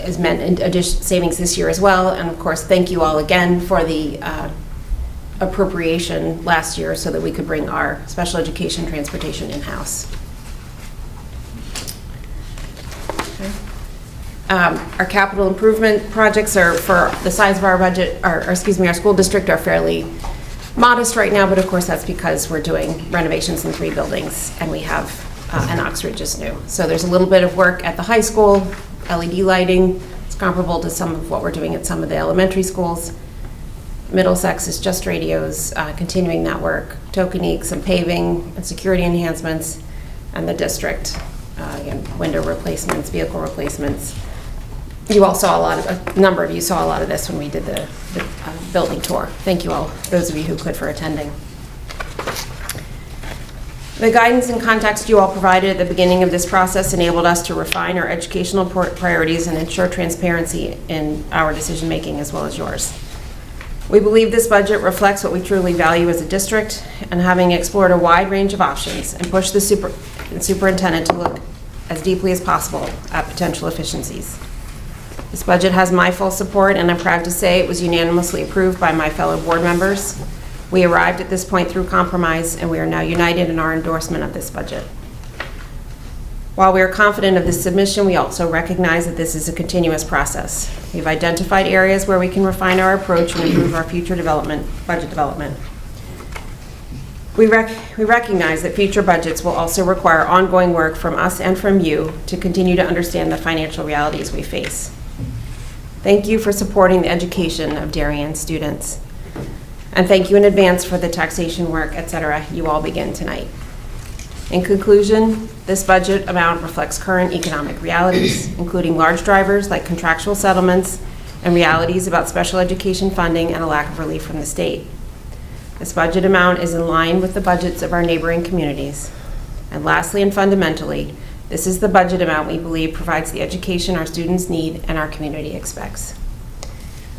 is meant additional savings this year as well. And of course, thank you all again for the appropriation last year so that we could bring our special education transportation in-house. Okay. Our capital improvement projects are, for the size of our budget, our school district, are fairly modest right now, but of course that's because we're doing renovations in 3 buildings and we have an Oxford is new. So there's a little bit of work at the high school, LED lighting. It's comparable to some of what we're doing at some of the elementary schools. Middlesex is just radios, continuing that work. Tokenique, some paving and security enhancements, and the district, again, window replacements, vehicle replacements. You all saw a number of you saw a lot of this when we did the building tour. Thank you all, those of you who could, for attending. The guidance and context you all provided at the beginning of this process enabled us to refine our educational priorities and ensure transparency in our decision-making as well as yours. We believe this budget reflects what we truly value as a district, and having explored a wide range of options and pushed the superintendent to look as deeply as possible at potential efficiencies. This budget has my full support, and I'm proud to say it was unanimously approved by my fellow board members. We arrived at this point through compromise, and we are now united in our endorsement of this budget. While we are confident of this submission, we also recognize that this is a continuous process. We've identified areas where we can refine our approach and improve our future budget development. We recognize that future budgets will also require ongoing work from us and from you to continue to understand the financial realities we face. Thank you for supporting the education of Darien students. And thank you in advance for the taxation work, etc. you all begin tonight. In conclusion, this budget amount reflects current economic realities, including large drivers like contractual settlements and realities about special education funding and a lack of relief from the state. This budget amount is in line with the budgets of our neighboring communities. And lastly and fundamentally, this is the budget amount we believe provides the education our students need and our community expects.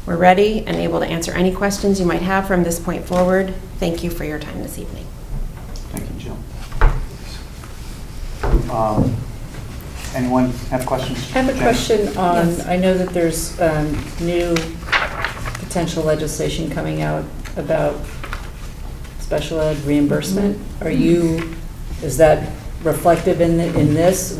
We're ready and able to answer any questions you might have from this point forward. Thank you for your time this evening. Thank you, Jill. Anyone have questions? I have a question on, Yes. I know that there's new potential legislation coming out about special ed reimbursement. Is that reflected in this,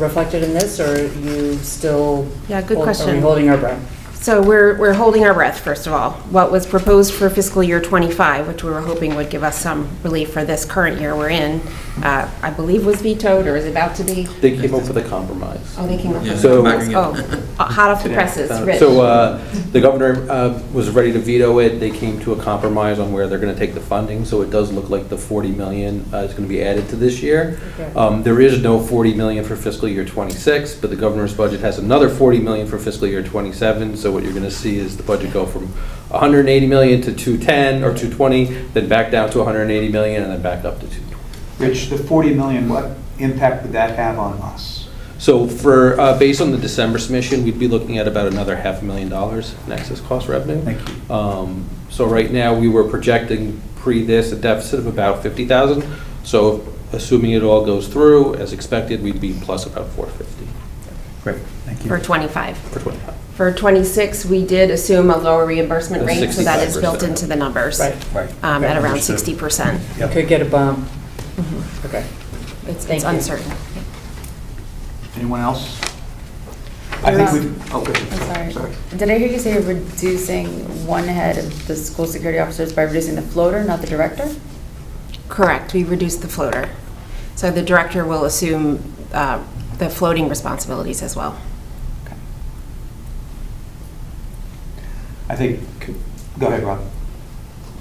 or are you still? Yeah, good Are question. we holding our breath? So we're holding our breath, first of all. What was proposed for fiscal year '25, which we were hoping would give us some relief for this current year we're in, I believe was vetoed or is about to be. They came up with a compromise. Oh, they came up with So- hot off the presses, Rich. So the governor was ready to veto it. They came to a compromise on where they're going to take the funding. So it does look like the 40 million is going to be added to this year. Okay. There is no 40 million for fiscal year '26, but the governor's budget has another 40 million for fiscal year '27. So what you're going to see is the budget go from 180 million to 210 or 220, then back down to 180 million, and then back up to 220. Rich, the 40 million, what impact would that have on us? So for, based on the December submission, we'd be looking at about another $500,000 in excess cost revenue. Thank you. So right now, we were projecting pre-this a deficit of about 50,000. So assuming it all goes through as expected, we'd be plus about 450 Great, thank you. For '25. for 25. For '26, we did assume a lower reimbursement The rate, so that is built 65%. into the numbers. Right. Right. At around Understood. 60%. Yep. Could get a bump. Okay. It's Thank you. uncertain. Anyone else? I think we, oh, good. I'm sorry. Did I hear you say reducing one head of the school security officers by reducing the floater, not the director? Correct, we reduced the floater. So the director will assume the floating responsibilities as well. I think, go ahead, Rob.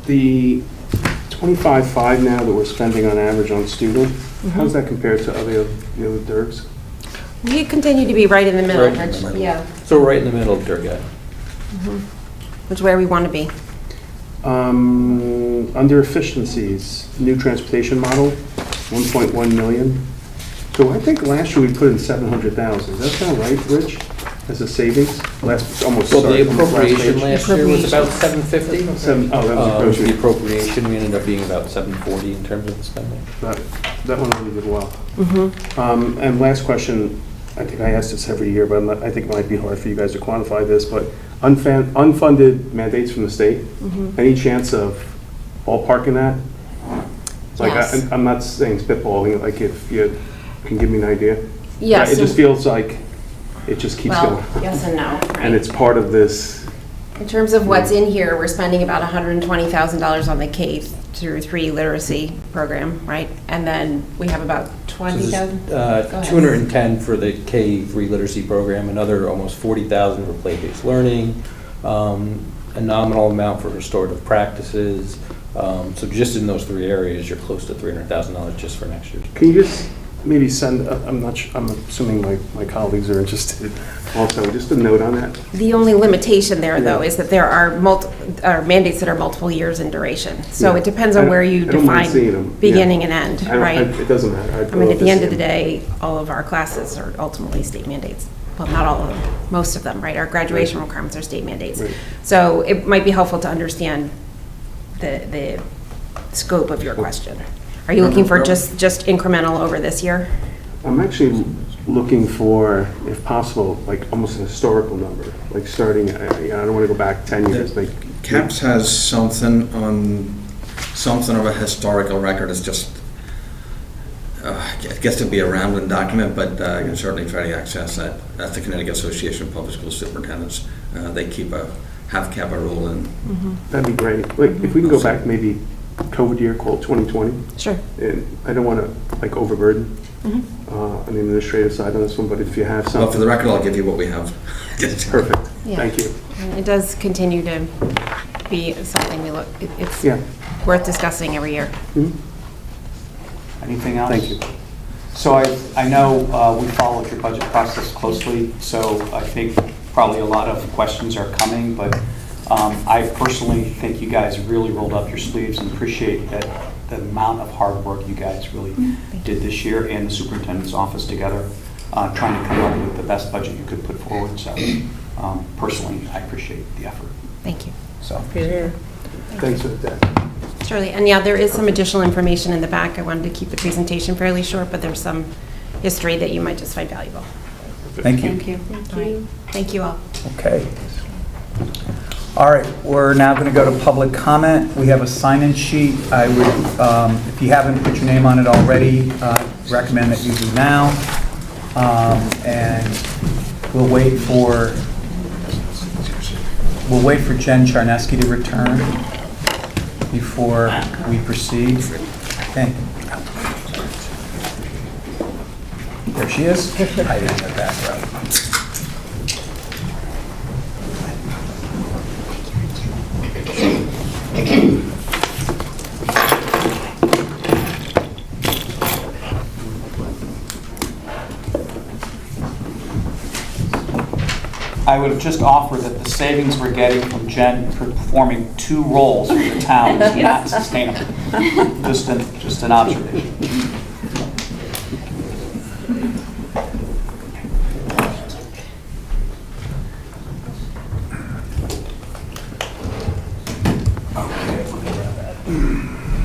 The 25.5 now that we're spending on average on student, how does that compare to the other DIRGs? We continue to be right in the middle, Right in the Rich. middle. Yeah, So we're right in the middle of Durga. which is where we want to be. Under efficiencies, new transportation model, 1.1 million. So I think last year we put in 700,000. Does that sound right, Rich? As a savings? Well, Sorry, the from last appropriation page. last year was about 750. Oh, that was The appropriate. appropriation, we ended up being about 740 in terms of the spending. That one really did well. And last question, I think I ask this every year, but I think it might be hard for you guys to quantify this, but unfunded mandates from the state, any chance of ballparking that? Like, Yes. I'm not saying spitballing, like if you can give me an idea? Yes. It just feels like it just keeps Well, going. yes and no. And right? it's part of this, In terms of what's in here, we're spending about $120,000 on the K through 3 literacy program, right? And then we have about 20,000? Go ahead. 210 for the K-3 literacy program, another almost 40,000 for play-based learning, a nominal amount for restorative practices. So just in those 3 areas, you're close to $300,000 just for next year. can you just maybe send, I'm assuming my colleagues are interested also, just a note on that? The only limitation there, though, Yeah. is that there are mandates that are multiple years in duration. So Yeah. it depends on where you I don't mind seeing them. define beginning and end, right? It doesn't matter. I mean, at the end of the day, all of our classes are ultimately state mandates. Well, not all of them, most of them, right? Our graduation Right. requirements are state mandates. Right. So it might be helpful to understand the scope of your question. Are you looking for just incremental over this year? I'm actually looking for, if possible, like almost an historical number, like starting, I don't want to go back 10 years, like. CAPS has something of a historical record. It's just, it gets to be a rambling document, but I can certainly try to access that. That's the Connecticut Association of Public School Superintendents. They have kept a role in. That'd be great. Like, if we can go back maybe COVID year, call it 2020. Sure. And I don't want to like overburden on the administrative side on this one, but if you have Well, for something. the record, I'll give you what we have. Perfect. Yeah. Thank you. And it does continue to be something it's Yeah. worth discussing every year. Anything else? Thank you. So I know we followed your budget process closely, so I think probably a lot of questions are coming, but I personally think you guys really rolled up your sleeves and appreciate that the amount of hard work you guys really did this year and the superintendent's office together, trying to come up with the best budget you could put forward. So personally, I appreciate the effort. Thank you. So. Thanks for that. Surely, and yeah, there is some additional information in the back. I wanted to keep the presentation fairly short, but there's some history that you might just find valuable. Thank you. Thank you. All right. Thank you all. Okay. All right, we're now going to go to public comment. We have a sign-in sheet. I would, if you haven't put your name on it already, recommend that you do now. And we'll wait for Jen Charneski to return before we proceed. Okay. There she is. Hiding in the back row. I would just offer that the savings we're getting from Jen for performing 2 roles for the town is not sustainable. Just an observation.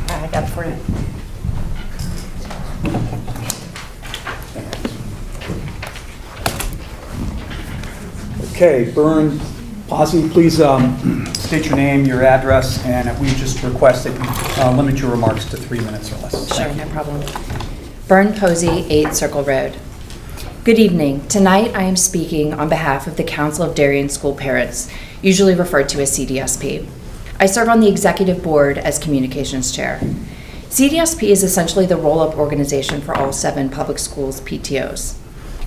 I got it for you. Okay, Byrne Posey, please state your name, your address, and we just request that you limit your remarks to 3 minutes or less. Sure, no problem. Byrne Posey, 8 Circle Road. Good evening. Tonight I am speaking on behalf of the Council of Darien School Parents, usually referred to as CDSP. I serve on the executive board as communications chair. CDSP is essentially the roll-up organization for all 7 public schools PTOs.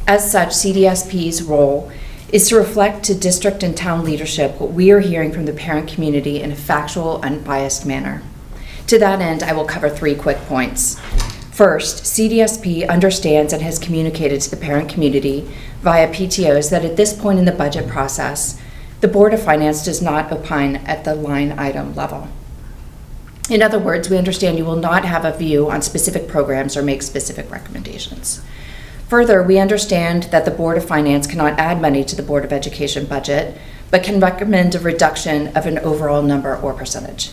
As such, CDSP's role is to reflect to district and town leadership what we are hearing from the parent community in a factual, unbiased manner. To that end, I will cover 3 quick points. First, CDSP understands and has communicated to the parent community via PTOs that at this point in the budget process, the Board of Finance does not opine at the line item level. In other words, we understand you will not have a view on specific programs or make specific recommendations. Further, we understand that the Board of Finance cannot add money to the Board of Education budget, but can recommend a reduction of an overall number or percentage.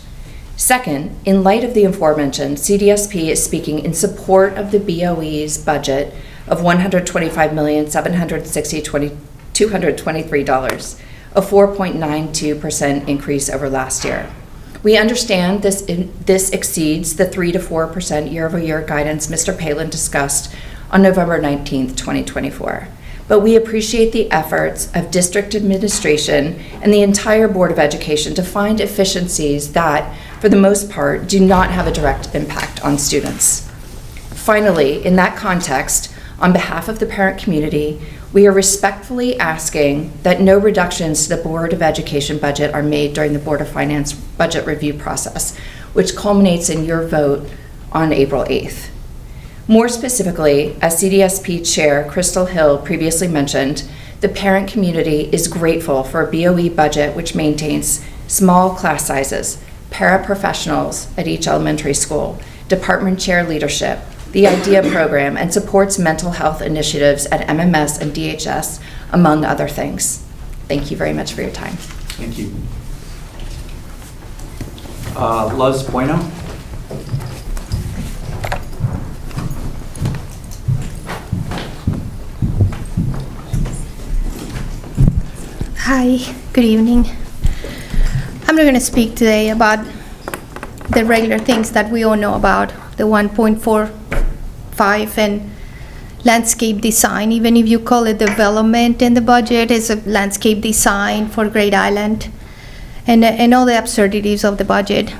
Second, in light of the aforementioned, CDSP is speaking in support of the BOE's budget of $125,760,223, a 4.92% increase over last year. We understand this exceeds the 3 to 4% year-over-year guidance Mr. Palin discussed on November 19th, 2024. But we appreciate the efforts of district administration and the entire Board of Education to find efficiencies that, for the most part, do not have a direct impact on students. Finally, in that context, on behalf of the parent community, we are respectfully asking that no reductions to the Board of Education budget are made during the Board of Finance budget review process, which culminates in your vote on April 8th. More specifically, as CDSP Chair Crystal Hill previously mentioned, the parent community is grateful for a BOE budget which maintains small class sizes, paraprofessionals at each elementary school, department chair leadership, the IDEA program, and supports mental health initiatives at MMS and DHS, among other things. Thank you very much for your time. Thank you. Luz Bueno. Hi, good evening. I'm not going to speak today about the regular things that we all know about, the 1.45 and landscape design. Even if you call it development in the budget, it's a landscape design for Great Island, and all the absurdities of the budget.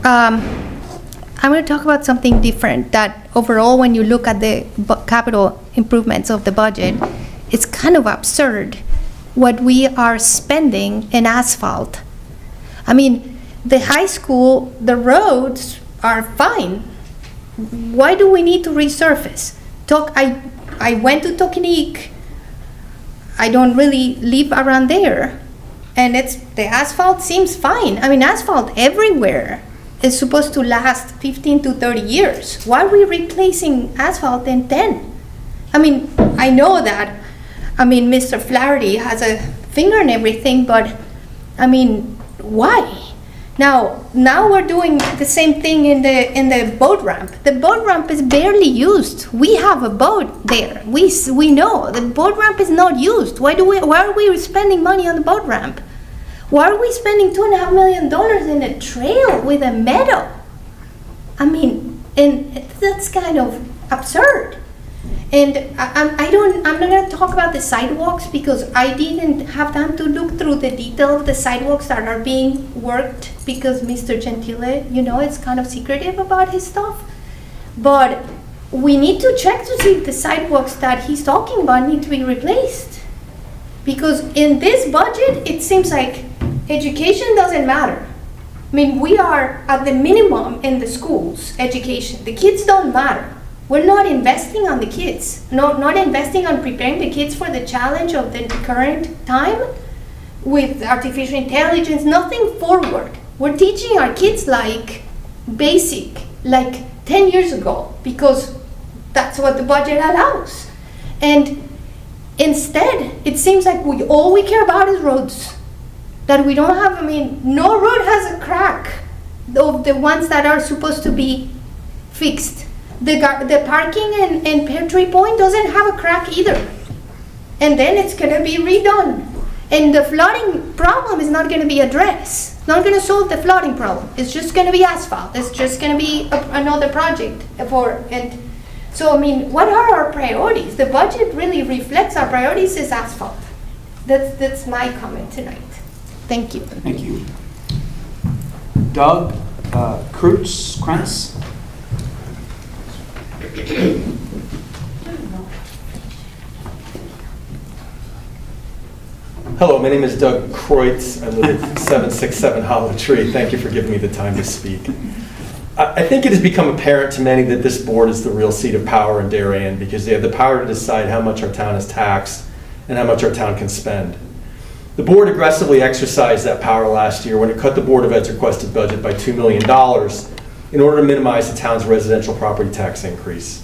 I'm going to talk about something different that overall, when you look at the capital improvements of the budget, it's kind of absurd what we are spending in asphalt. I mean, the high school, the roads are fine. Why do we need to resurface? I went to Tokenique. I don't really live around there. And the asphalt seems fine. I mean, asphalt everywhere is supposed to last 15 to 30 years. Why are we replacing asphalt in 10? I mean, I know that, Mr. Flaherty has a finger in everything, but, why? Now we're doing the same thing in the boat ramp. The boat ramp is barely used. We have a boat there. We know the boat ramp is not used. Why are we spending money on the boat ramp? Why are we spending $2.5 million in a trail with a meadow? I mean, and that's kind of absurd. And I'm not going to talk about the sidewalks because I didn't have time to look through the detail of the sidewalks that are being worked because Mr. Gentile, you know, is kind of secretive about his stuff. But we need to check to see if the sidewalks that he's talking about need to be replaced. Because in this budget, it seems like education doesn't matter. I mean, we are at the minimum in the schools, education. The kids don't matter. We're not investing on the kids, not investing on preparing the kids for the challenge of the current time with artificial intelligence, nothing forward. We're teaching our kids like basic, like 10 years ago, because that's what the budget allows. And instead, it seems like all we care about is roads. That we don't have, I mean, no road has a crack of the ones that are supposed to be fixed. The parking in Pear Tree Point doesn't have a crack either. And then it's gonna be redone. And the flooding problem is not gonna be addressed. It's not gonna solve the flooding problem. It's just gonna be asphalt. It's just gonna be another project and so, I mean, what are our priorities? The budget really reflects our priorities is asphalt. That's my comment tonight. Thank you. Thank you. Doug Krantz. Hello, my name is Doug Kreutz. I live at 767 Hollow Tree. Thank you for giving me the time to speak. I think it has become apparent to many that this board is the real seat of power in Darien because they have the power to decide how much our town is taxed and how much our town can spend. The board aggressively exercised that power last year when it cut the Board of Ed's requested budget by $2 million in order to minimize the town's residential property tax increase.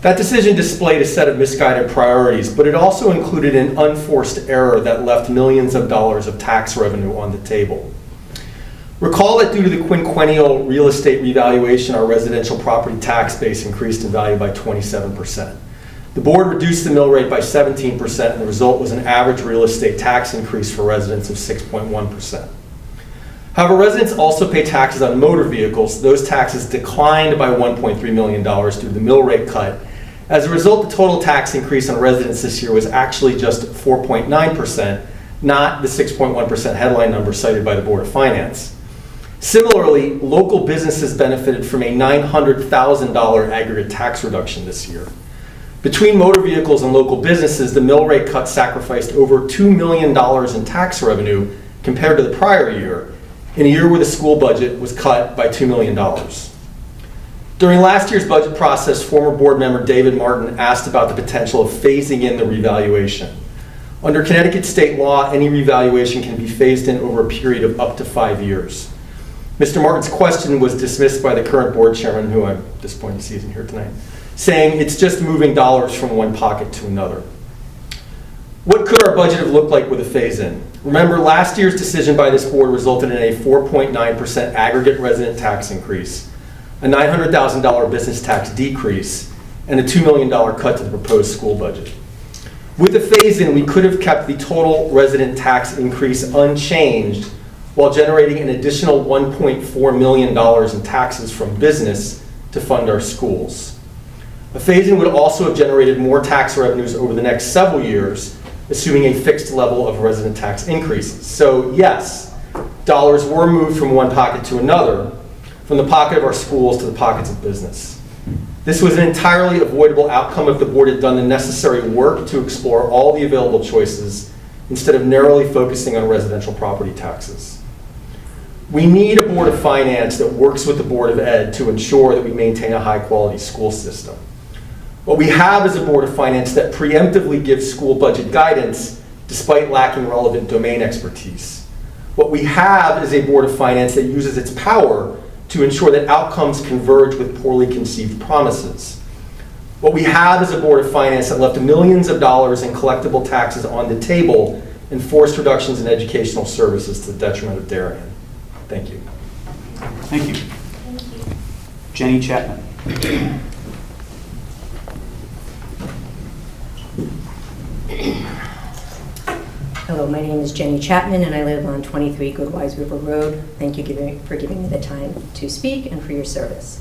That decision displayed a set of misguided priorities, but it also included an unforced error that left millions of dollars of tax revenue on the table. Recall that due to the quinquennial real estate revaluation, our residential property tax base increased in value by 27%. The board reduced the mill rate by 17%, and the result was an average real estate tax increase for residents of 6.1%. However, residents also pay taxes on motor vehicles. Those taxes declined by $1.3 million due to the mill rate cut. As a result, the total tax increase on residents this year was actually just 4.9%, not the 6.1% headline number cited by the Board of Finance. Similarly, local businesses benefited from a $900,000 aggregate tax reduction this year. Between motor vehicles and local businesses, the mill rate cut sacrificed over $2 million in tax revenue compared to the prior year, in a year where the school budget was cut by $2 million. During last year's budget process, former board member David Martin asked about the potential of phasing in the revaluation. Under Connecticut state law, any revaluation can be phased in over a period of up to 5 years. Mr. Martin's question was dismissed by the current board chairman, who I'm disappointed to see isn't here tonight, saying it's just moving dollars from one pocket to another. What could our budget have looked like with a phase-in? Remember, last year's decision by this board resulted in a 4.9% aggregate resident tax increase, a $900,000 business tax decrease, and a $2 million cut to the proposed school budget. With the phase-in, we could have kept the total resident tax increase unchanged while generating an additional $1.4 million in taxes from business to fund our schools. A phase-in would also have generated more tax revenues over the next several years, assuming a fixed level of resident tax increases. So yes, dollars were moved from one pocket to another, from the pocket of our schools to the pockets of business. This was an entirely avoidable outcome if the board had done the necessary work to explore all the available choices instead of narrowly focusing on residential property taxes. We need a Board of Finance that works with the Board of Ed to ensure that we maintain a high-quality school system. What we have is a Board of Finance that preemptively gives school budget guidance despite lacking relevant domain expertise. What we have is a Board of Finance that uses its power to ensure that outcomes converge with poorly conceived promises. What we have is a Board of Finance that left millions of dollars in collectible taxes on the table and forced reductions in educational services to the detriment of Darien. Thank you. Thank you. Jenny Chapman. Hello, My name is Jenny Chapman, and I live on 23 Goodwise River Road. Thank you for giving me the time to speak and for your service.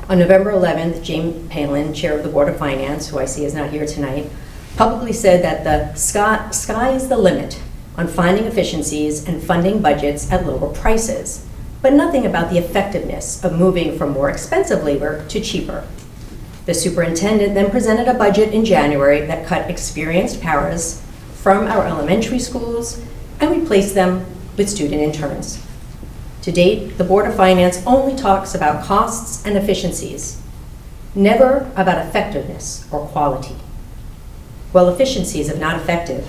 On November 11th, James Palin, Chair of the Board of Finance, who I see is not here tonight, publicly said that the sky is the limit on finding efficiencies and funding budgets at lower prices, but nothing about the effectiveness of moving from more expensive labor to cheaper. The superintendent then presented a budget in January that cut experienced paras from our elementary schools and replaced them with student interns. To date, the Board of Finance only talks about costs and efficiencies, never about effectiveness or quality. Well, efficiencies, if not effective,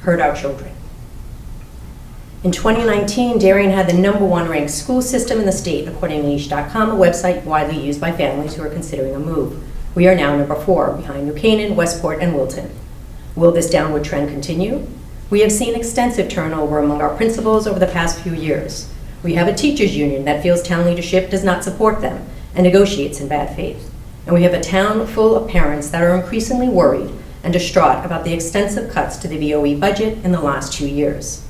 hurt our children. In 2019, Darien had the #1 ranked school system in the state, according to niche.com, a website widely used by families who are considering a move. We are now #4, behind New Canaan, Westport, and Wilton. Will this downward trend continue? We have seen extensive turnover among our principals over the past few years. We have a teachers union that feels town leadership does not support them and negotiates in bad faith. And we have a town full of parents that are increasingly worried and distraught about the extensive cuts to the BOE budget in the last 2 years.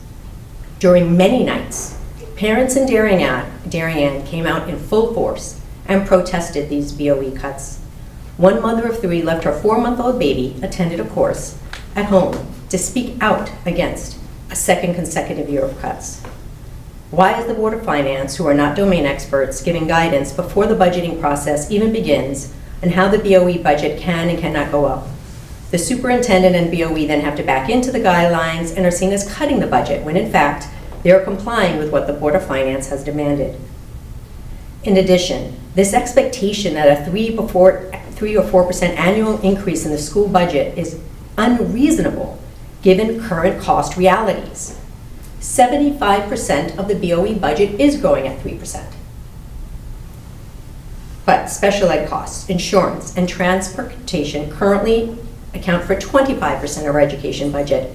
During many nights, parents in Darien came out in full force and protested these BOE cuts. One mother of 3 left her 4-month-old baby, attended a course at home to speak out against a second consecutive year of cuts. Why is the Board of Finance, who are not domain experts, giving guidance before the budgeting process even begins on how the BOE budget can and cannot go up? The superintendent and BOE then have to back into the guidelines and are seen as cutting the budget, when in fact, they are complying with what the Board of Finance has demanded. In addition, this expectation that a 3 or 4% annual increase in the school budget is unreasonable given current cost realities. 75% of the BOE budget is growing at 3%. But special ed costs, insurance, and transportation currently account for 25% of our education budget,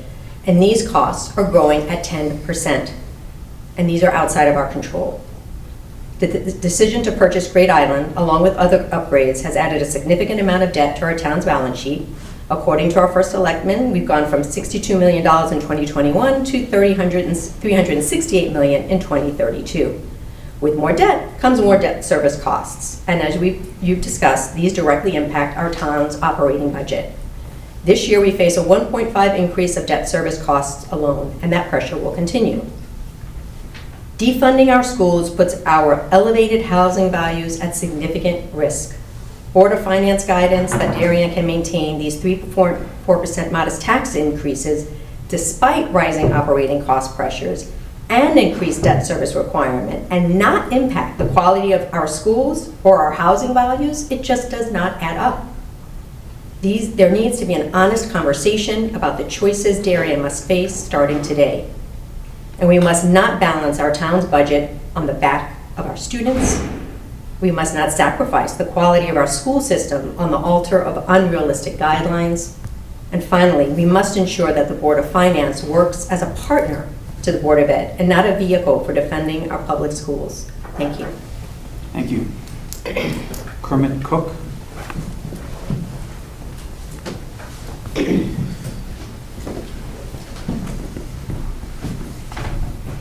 and these costs are growing at 10%, and these are outside of our control. The decision to purchase Great Island, along with other upgrades, has added a significant amount of debt to our town's balance sheet. According to our First Selectman, we've gone from $62 million in 2021 to $368 million in 2032. With more debt comes more debt service costs, and as you've discussed, these directly impact our town's operating budget. This year, we face a 1.5 increase of debt service costs alone, and that pressure will continue. Defunding our schools puts our elevated housing values at significant risk. Board of Finance guidance that Darien can maintain these 3-4% modest tax increases despite rising operating cost pressures and increased debt service requirement and not impact the quality of our schools or our housing values, it just does not add up. There needs to be an honest conversation about the choices Darien must face starting today. And we must not balance our town's budget on the back of our students. We must not sacrifice the quality of our school system on the altar of unrealistic guidelines. And finally, we must ensure that the Board of Finance works as a partner to the Board of Ed and not a vehicle for defending our public schools. Thank you. Thank you. Kermit Cook.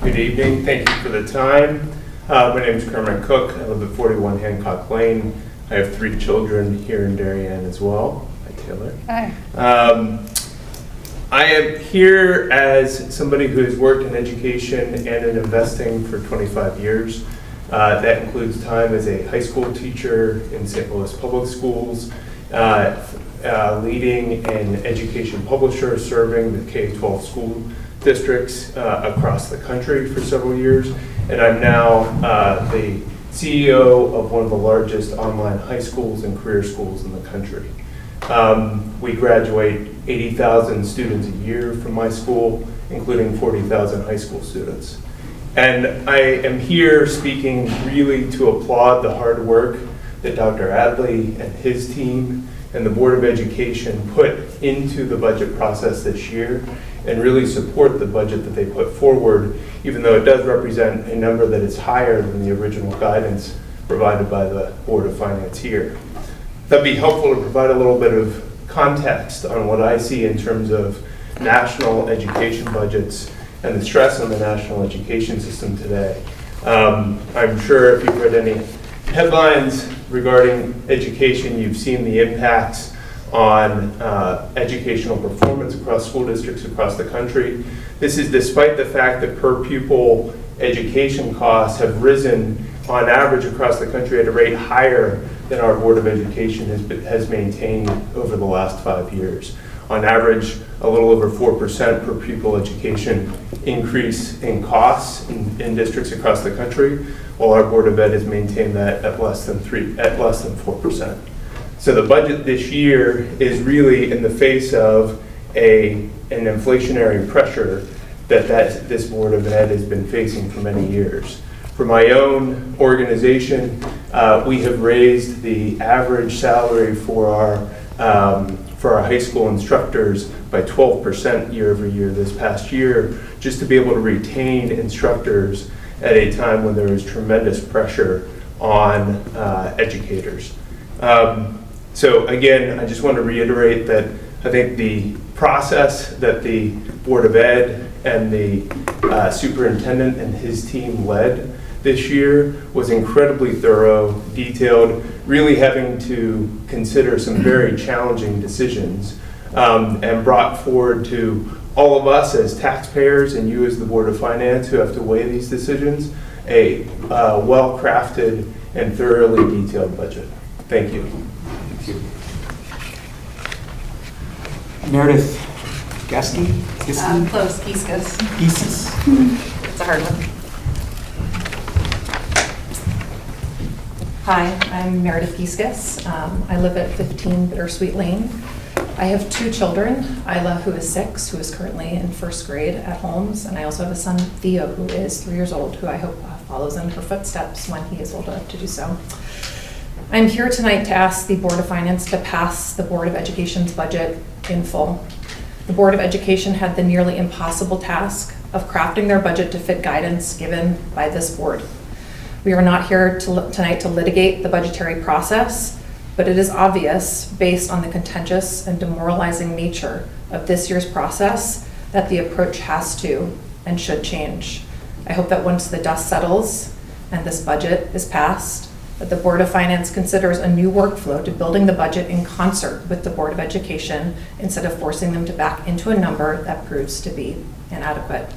Good evening. Thank you for the time. My name is Kermit Cook. I live at 41 Hancock Lane. I have 3 children here in Darien as well. Hi, Taylor. Hi. I am here as somebody who has worked in education and in investing for 25 years. That includes time as a high school teacher in St. Louis Public Schools, leading an education publisher serving the K-12 school districts across the country for several years. And I'm now the CEO of one of the largest online high schools and career schools in the country. We graduate 80,000 students a year from my school, including 40,000 high school students. And I am here speaking really to applaud the hard work that Dr. Adley and his team and the Board of Education put into the budget process this year and really support the budget that they put forward, even though it does represent a number that is higher than the original guidance provided by the Board of Finance here. That'd be helpful to provide a little bit of context on what I see in terms of national education budgets and the stress on the national education system today. I'm sure if you've read any headlines regarding education, you've seen the impacts on educational performance across school districts across the country. This is despite the fact that per pupil education costs have risen on average across the country at a rate higher than our Board of Education has maintained over the last 5 years. On average, a little over 4% per pupil education increase in costs in districts across the country, while our Board of Ed has maintained that at less than 4%. So the budget this year is really in the face of an inflationary pressure that this Board of Ed has been facing for many years. For my own organization, we have raised the average salary for our high school instructors by 12% year over year this past year, just to be able to retain instructors at a time when there is tremendous pressure on educators. So again, I just want to reiterate that I think the process that the Board of Ed and the superintendent and his team led this year was incredibly thorough, detailed, really having to consider some very challenging decisions, and brought forward to all of us as taxpayers and you as the Board of Finance who have to weigh these decisions, a well-crafted and thoroughly detailed budget. Thank you. Thank you. Meredith Geske? Close, Giskus. Giskus. It's a hard one. Hi, I'm Meredith Giskus. I live at 15 Bittersweet Lane. I have 2 children, Isla, who is 6, who is currently in 1st grade at Holmes, and I also have a son, Theo, who is 3 years old, who I hope follows in her footsteps when he is old enough to do so. I'm here tonight to ask the Board of Finance to pass the Board of Education's budget in full. The Board of Education had the nearly impossible task of crafting their budget to fit guidance given by this board. We are not here tonight to litigate the budgetary process, but it is obvious, based on the contentious and demoralizing nature of this year's process, that the approach has to and should change. I hope that once the dust settles and this budget is passed, that the Board of Finance considers a new workflow to building the budget in concert with the Board of Education instead of forcing them to back into a number that proves to be inadequate.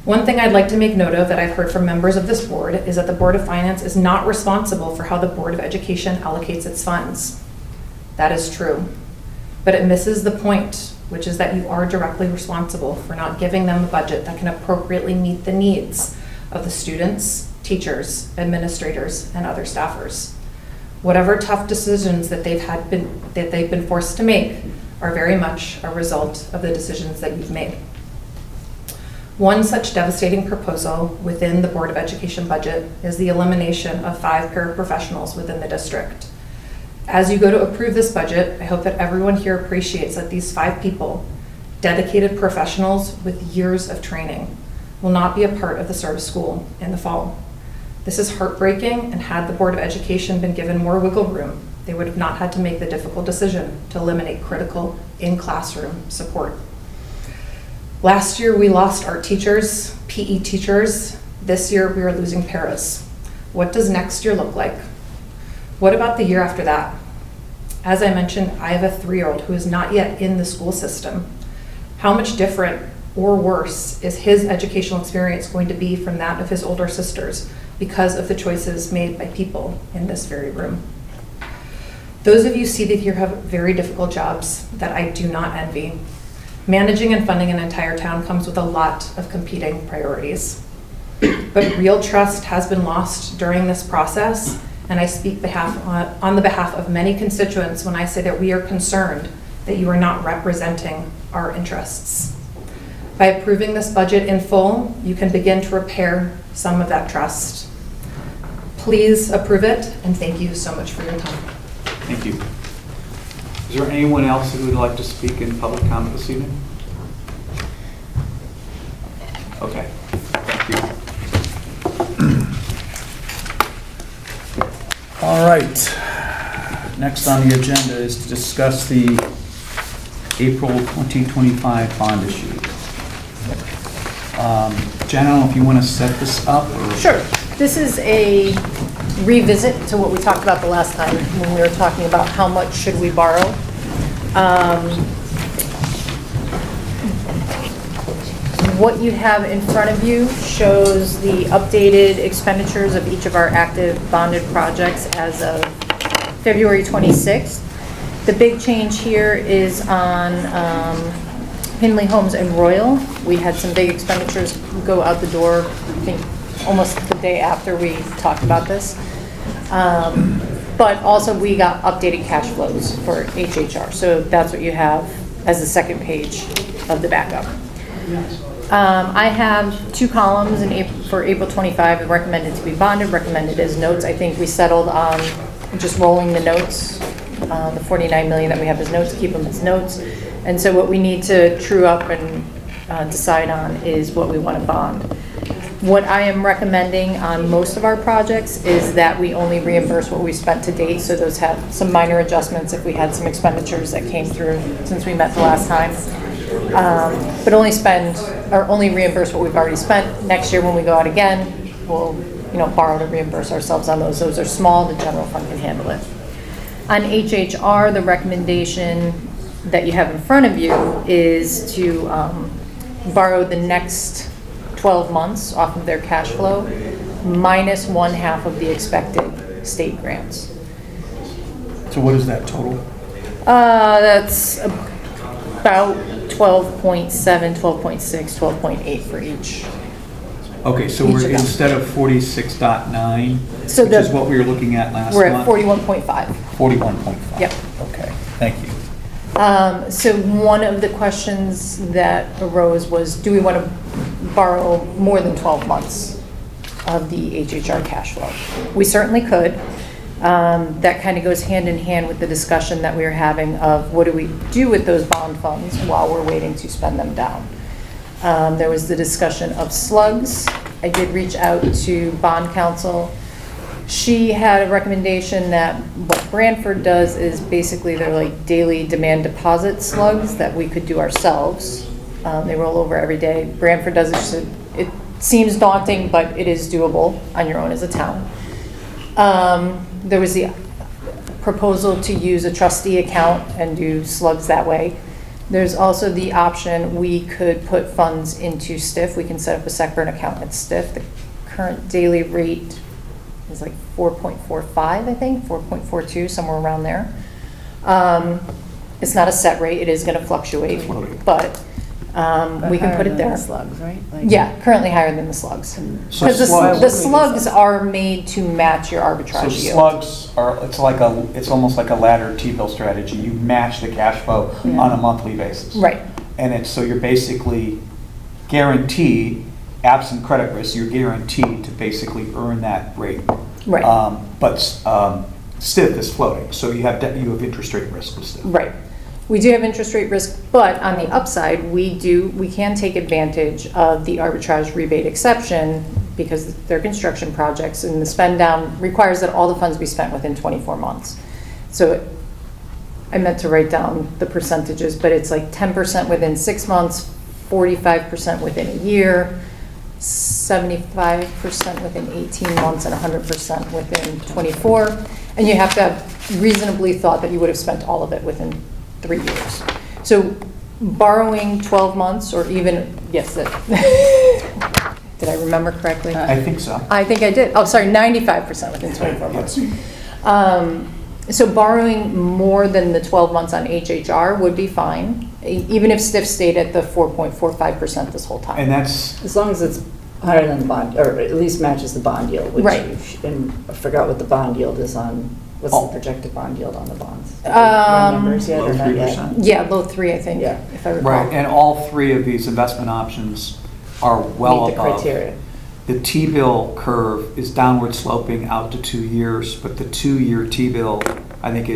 One thing I'd like to make note of that I've heard from members of this board is that the Board of Finance is not responsible for how the Board of Education allocates its funds. That is true, but it misses the point, which is that you are directly responsible for not giving them a budget that can appropriately meet the needs of the students, teachers, administrators, and other staffers. Whatever tough decisions that they've been forced to make are very much a result of the decisions that you've made. One such devastating proposal within the Board of Education budget is the elimination of 5 paraprofessionals within the district. As you go to approve this budget, I hope that everyone here appreciates that these 5 people, dedicated professionals with years of training, will not be a part of the service school in the fall. This is heartbreaking, and had the Board of Education been given more wiggle room, they would have not had to make the difficult decision to eliminate critical in-classroom support. Last year, we lost art teachers, PE teachers. This year, we are losing paras. What does next year look like? What about the year after that? As I mentioned, I have a 3-year-old who is not yet in the school system. How much different or worse is his educational experience going to be from that of his older sisters because of the choices made by people in this very room? Those of you seated here have very difficult jobs that I do not envy. Managing and funding an entire town comes with a lot of competing priorities. But real trust has been lost during this process, and I speak on the behalf of many constituents when I say that we are concerned that you are not representing our interests. By approving this budget in full, you can begin to repair some of that trust. Please approve it, and thank you so much for your time. Thank you. Is there anyone else who would like to speak in public comment this evening? Okay, thank you. All right. Next on the agenda is to discuss the April 2025 bond issue. Jen, I don't know if you want to set this up or? Sure. This is a revisit to what we talked about the last time when we were talking about how much should we borrow. What you have in front of you shows the updated expenditures of each of our active bonded projects as of February 26th. The big change here is on Hindley Homes and Royal. We had some big expenditures go out the door, I think almost the day after we talked about this. But also we got updated cash flows for HHR. So that's what you have as the second page of the backup. I have 2 columns for April 25, recommended to be bonded, recommended as notes. I think we settled on just rolling the notes, the 49 million that we have as notes, keep them as notes. And so what we need to true up and decide on is what we want to bond. What I am recommending on most of our projects is that we only reimburse what we spent to date, so those have some minor adjustments if we had some expenditures that came through since we met the last time. But only reimburse what we've already spent. Next year when we go out again, we'll borrow to reimburse ourselves on those. Those are small, the general fund can handle it. On HHR, the recommendation that you have in front of you is to borrow the next 12 months off of their cash flow, minus 1/2 of the expected state grants. So what is that total? That's about 12.7, 12.6, 12.8 for each. Okay, so we're instead of 46.9, So which is what we were looking at last month? We're at 41.5. 41.5. Yep. Okay, thank you. So one of the questions that arose was, do we want to borrow more than 12 months of the HHR cash flow? We certainly could. That kind of goes hand in hand with the discussion that we were having of what do we do with those bond funds while we're waiting to spend them down. There was the discussion of slugs. I did reach out to bond counsel. She had a recommendation that what Branford does is basically they're like daily demand deposit slugs that we could do ourselves. They roll over every day. Branford does it. So it seems daunting, but it is doable on your own as a town. There was the proposal to use a trustee account and do slugs that way. There's also the option we could put funds into STIF. We can set up a separate account at STIF. The current daily rate is like 4.45, I think, 4.42, somewhere around there. It's not a set rate. It is going to fluctuate, but we can put it there. The slugs, right? Yeah, currently higher than the slugs. Because the slugs are made to match your arbitrage So yield. slugs are, it's almost like a ladder T-bill strategy. You match the cash flow on a monthly basis. Right. And so you're basically guaranteed, absent credit risk, you're guaranteed to basically earn that rate. Right. But STIF is floating, so you have interest rate risk with STIF. Right. We do have interest rate risk, but on the upside, we can take advantage of the arbitrage rebate exception because they're construction projects and the spend down requires that all the funds be spent within 24 months. So I meant to write down the percentages, but it's like 10% within 6 months, 45% within a year, 75% within 18 months, and 100% within 24. And you have to have reasonably thought that you would have spent all of it within 3 years. So borrowing 12 months or even, yes, did I remember correctly? I think so. I think I did. Oh, sorry, 95% within 24 months. So borrowing more than the 12 months on HHR would be fine, even if STIF stayed at the 4.45% this whole time. And that's... As long as it's higher than the bond, or at least matches the bond yield, which right. And I forgot what the bond yield is on. What's the projected bond yield on the bonds? Numbers yet, low or not 3%. yet? Yeah, low 3, I think, yeah. if I recall. Right, and all 3 of these investment options are well Meet the above. criteria. The T-bill curve is downward sloping out to 2 years, but the 2-year T-bill, I think,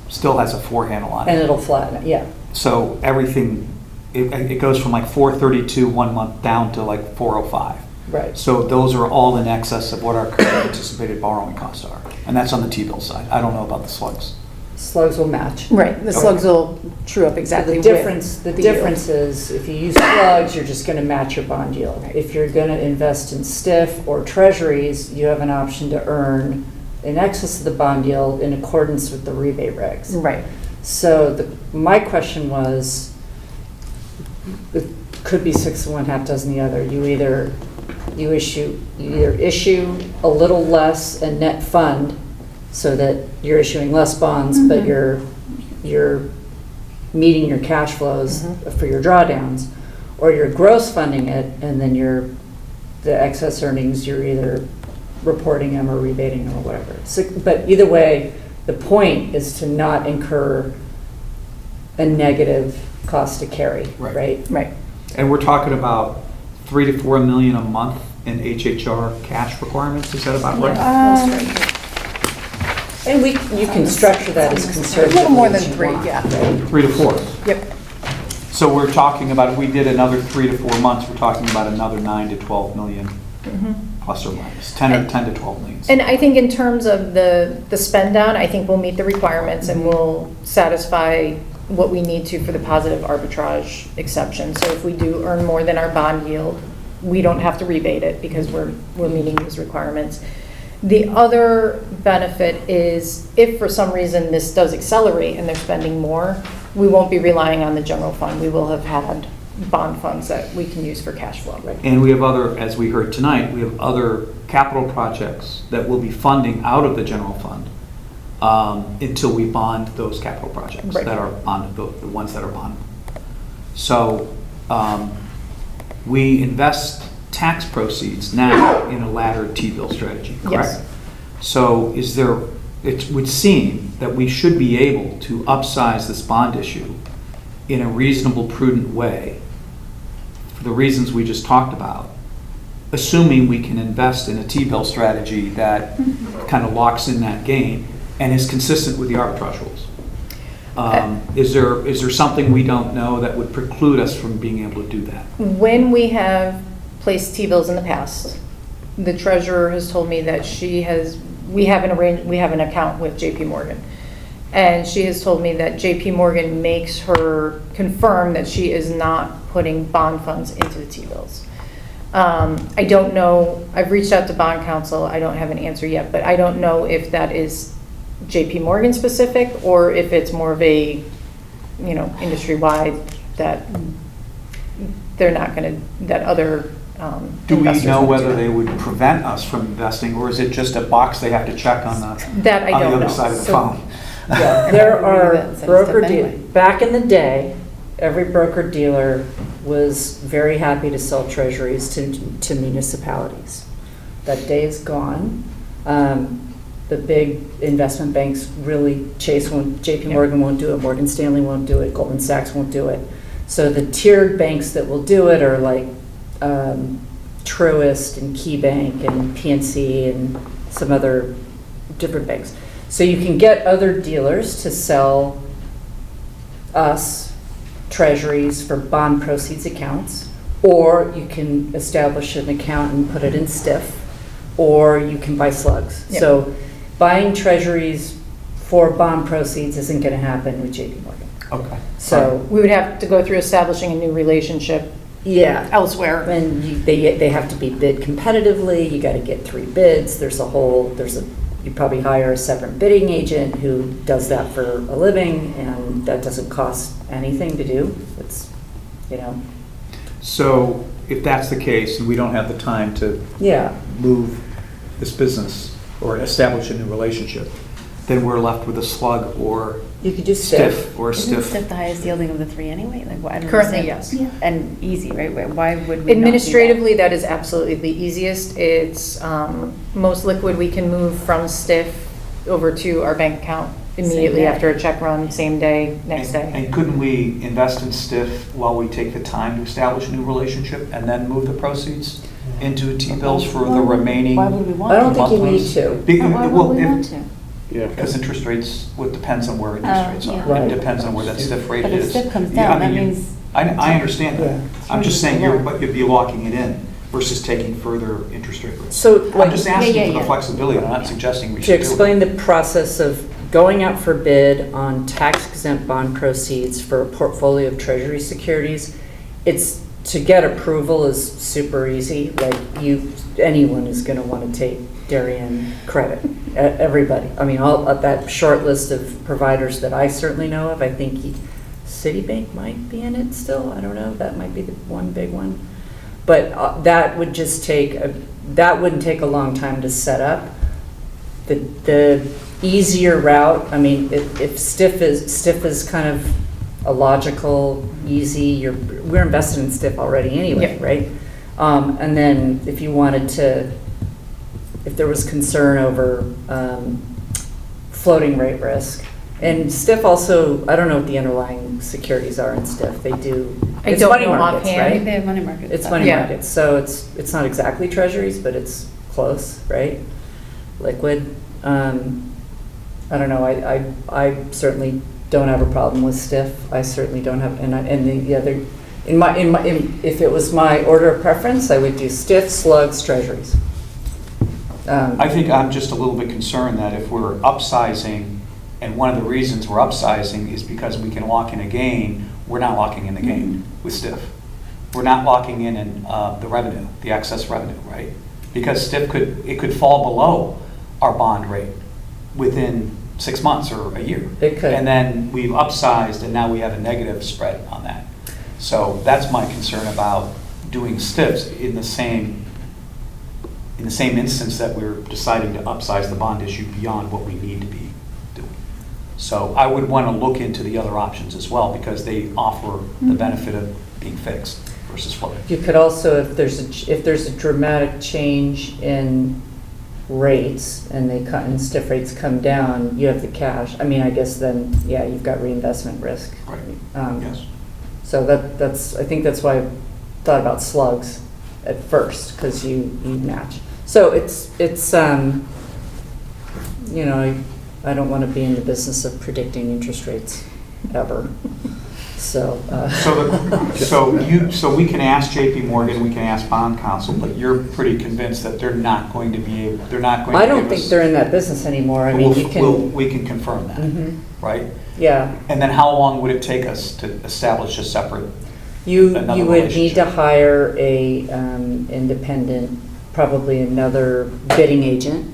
still has a 4 handle on it. And it'll flatten, yeah. So everything, it goes from like 432 1 month down to like 405. Right. So those are all in excess of what our current anticipated borrowing costs are. And that's on the T-bill side. I don't know about the slugs. slugs will match. Right, the slugs will true up exactly The with difference, the yield. difference is if you use slugs, you're just going to match your bond yield. If you're going to invest in STIF or treasuries, you have an option to earn in excess of the bond yield in accordance with the rebate regs. Right. So my question was, it could be 6 of one, half dozen the other. You either issue a little less and net fund so that you're issuing less bonds, but you're meeting your cash flows for your drawdowns, or you're gross funding it, and then the excess earnings, you're either reporting them or rebating them or whatever. So, but either way, the point is to not incur a negative cost to carry, right? Right. And we're talking about 3 to 4 million a month in HHR cash requirements, is that about right? And you can structure that as conservative. A little more than 3, yeah. 3 to 4. Yep. So we're talking about, if we did another 3 to 4 months, we're talking about another 9 to 12 million, plus or minus, 10 to 12 million. And I think in terms of the spend down, I think we'll meet the requirements and we'll satisfy what we need to for the positive arbitrage exception. So if we do earn more than our bond yield, we don't have to rebate it because we're meeting these requirements. The other benefit is if for some reason this does accelerate and they're spending more, we won't be relying on the general fund. We will have had bond funds that we can use for cash flow. Right? And we have other, as we heard tonight, we have other capital projects that we'll be funding out of the general fund until we bond those capital projects that are bonded, the ones that are bonded. So we invest tax proceeds now in a laddered T-bill strategy, correct? Yes. So it would seem that we should be able to upsize this bond issue in a reasonable, prudent way for the reasons we just talked about, assuming we can invest in a T-bill strategy that kind of locks in that gain and is consistent with the arbitrage rules. Is there something we don't know that would preclude us from being able to do that? When we have placed T-bills in the past, the treasurer has told me that we have an account with JP Morgan. And she has told me that JP Morgan makes her confirm that she is not putting bond funds into the T-bills. I don't know, I've reached out to bond counsel, I don't have an answer yet, but I don't know if that is JP Morgan specific or if it's more of a, industry-wide that they're not going to, that other do we investors know won't whether do they would prevent us from investing, or is it just a box they have to check on the other side of the phone? Yeah, there are broker back in the day, every broker dealer was very happy to sell treasuries to municipalities. That day is gone. The big investment banks really Chase won't, JP Morgan won't do it, Morgan Stanley won't do it, Goldman Sachs won't do it. So the tiered banks that will do it are like Truist and KeyBank and PNC and some other different banks. So you can get other dealers to sell us treasuries for bond proceeds accounts, or you can establish an account and put it in STIF, or you can buy slugs. Yep. So buying treasuries for bond proceeds isn't going to happen with JP Morgan. Okay. So we would have to go through establishing a new relationship elsewhere. And they have to be bid competitively. You got to get 3 bids. You probably hire a separate bidding agent who does that for a living, and that doesn't cost anything to do. It's, So if that's the case, and we don't have the time to move this business or establish a new relationship, then we're left with a slug or you could just STIF or Isn't STIF. STIF the highest yielding of the 3 anyway? Like, I don't Currently, understand. yes. And easy, right? Why would we not do that? Administratively, that is absolutely the easiest. It's most liquid we can move from STIF over to our bank account immediately day. after a check run, same day, next day. And couldn't we invest in STIF while we take the time to establish a new relationship and then move the proceeds into T-bills for the remaining? Why would we want I don't to? think you need to. Why would we want to? Yeah. Because interest rates, well, it depends on where interest rates are. Right. It depends on where that STIF rate But if is. STIF comes Yeah, down, I mean, that means. I understand that. Yeah. I'm just saying you'd be locking it in versus taking further interest rate rates. So, I'm just asking Yeah, for the yeah. flexibility. I'm not suggesting we to should do it. explain the process of going out for bid on tax-exempt bond proceeds for a portfolio of treasury securities, it's, to get approval is super easy. Like anyone is going to want to take Darien credit. Everybody. I mean, all of that short list of providers that I certainly know of. I think Citibank might be in it still. I don't know. That might be the one big one. But that would just take that wouldn't take a long time to set up. The easier route. I mean, if STIF is kind of a logical, easy. We're invested in STIF already anyway, right? And then if you wanted to, if there was concern over floating rate risk, and STIF also, I don't know what the underlying securities are in STIF. They do. It's money markets, right? They have money markets. It's money markets, so it's not exactly treasuries, but it's close, right? Liquid. I don't know. I certainly don't have a problem with STIF. I certainly don't have, and the other, if it was my order of preference, I would do STIF, slugs, treasuries. I think I'm just a little bit concerned that if we're upsizing, and one of the reasons we're upsizing is because we can lock in a gain, we're not locking in the gain with STIF. We're not locking in the revenue, the excess revenue, right? Because STIF could fall below our bond rate within 6 months or a year. It could. And then we've upsized and now we have a negative spread on that. So that's my concern about doing STIFs in the same instance that we're deciding to upsize the bond issue beyond what we need to be doing. So I would want to look into the other options as well because they offer the benefit of being fixed versus floating. You could also, if there's a dramatic change in rates and STIF rates come down, you have the cash. I mean, I guess then, yeah, you've got reinvestment risk. Right. Yes. So I think that's why I thought about slugs at first, because you match. So it's you know, I don't want to be in the business of predicting interest rates ever. So so we can ask J.P. Morgan, we can ask Bond Counsel, but you're pretty convinced that they're not going to be able. They're not going. I don't think they're in that business anymore. I mean, we can confirm that, right? Yeah. And then how long would it take us to establish a separate? You would need to hire a independent, probably another bidding agent,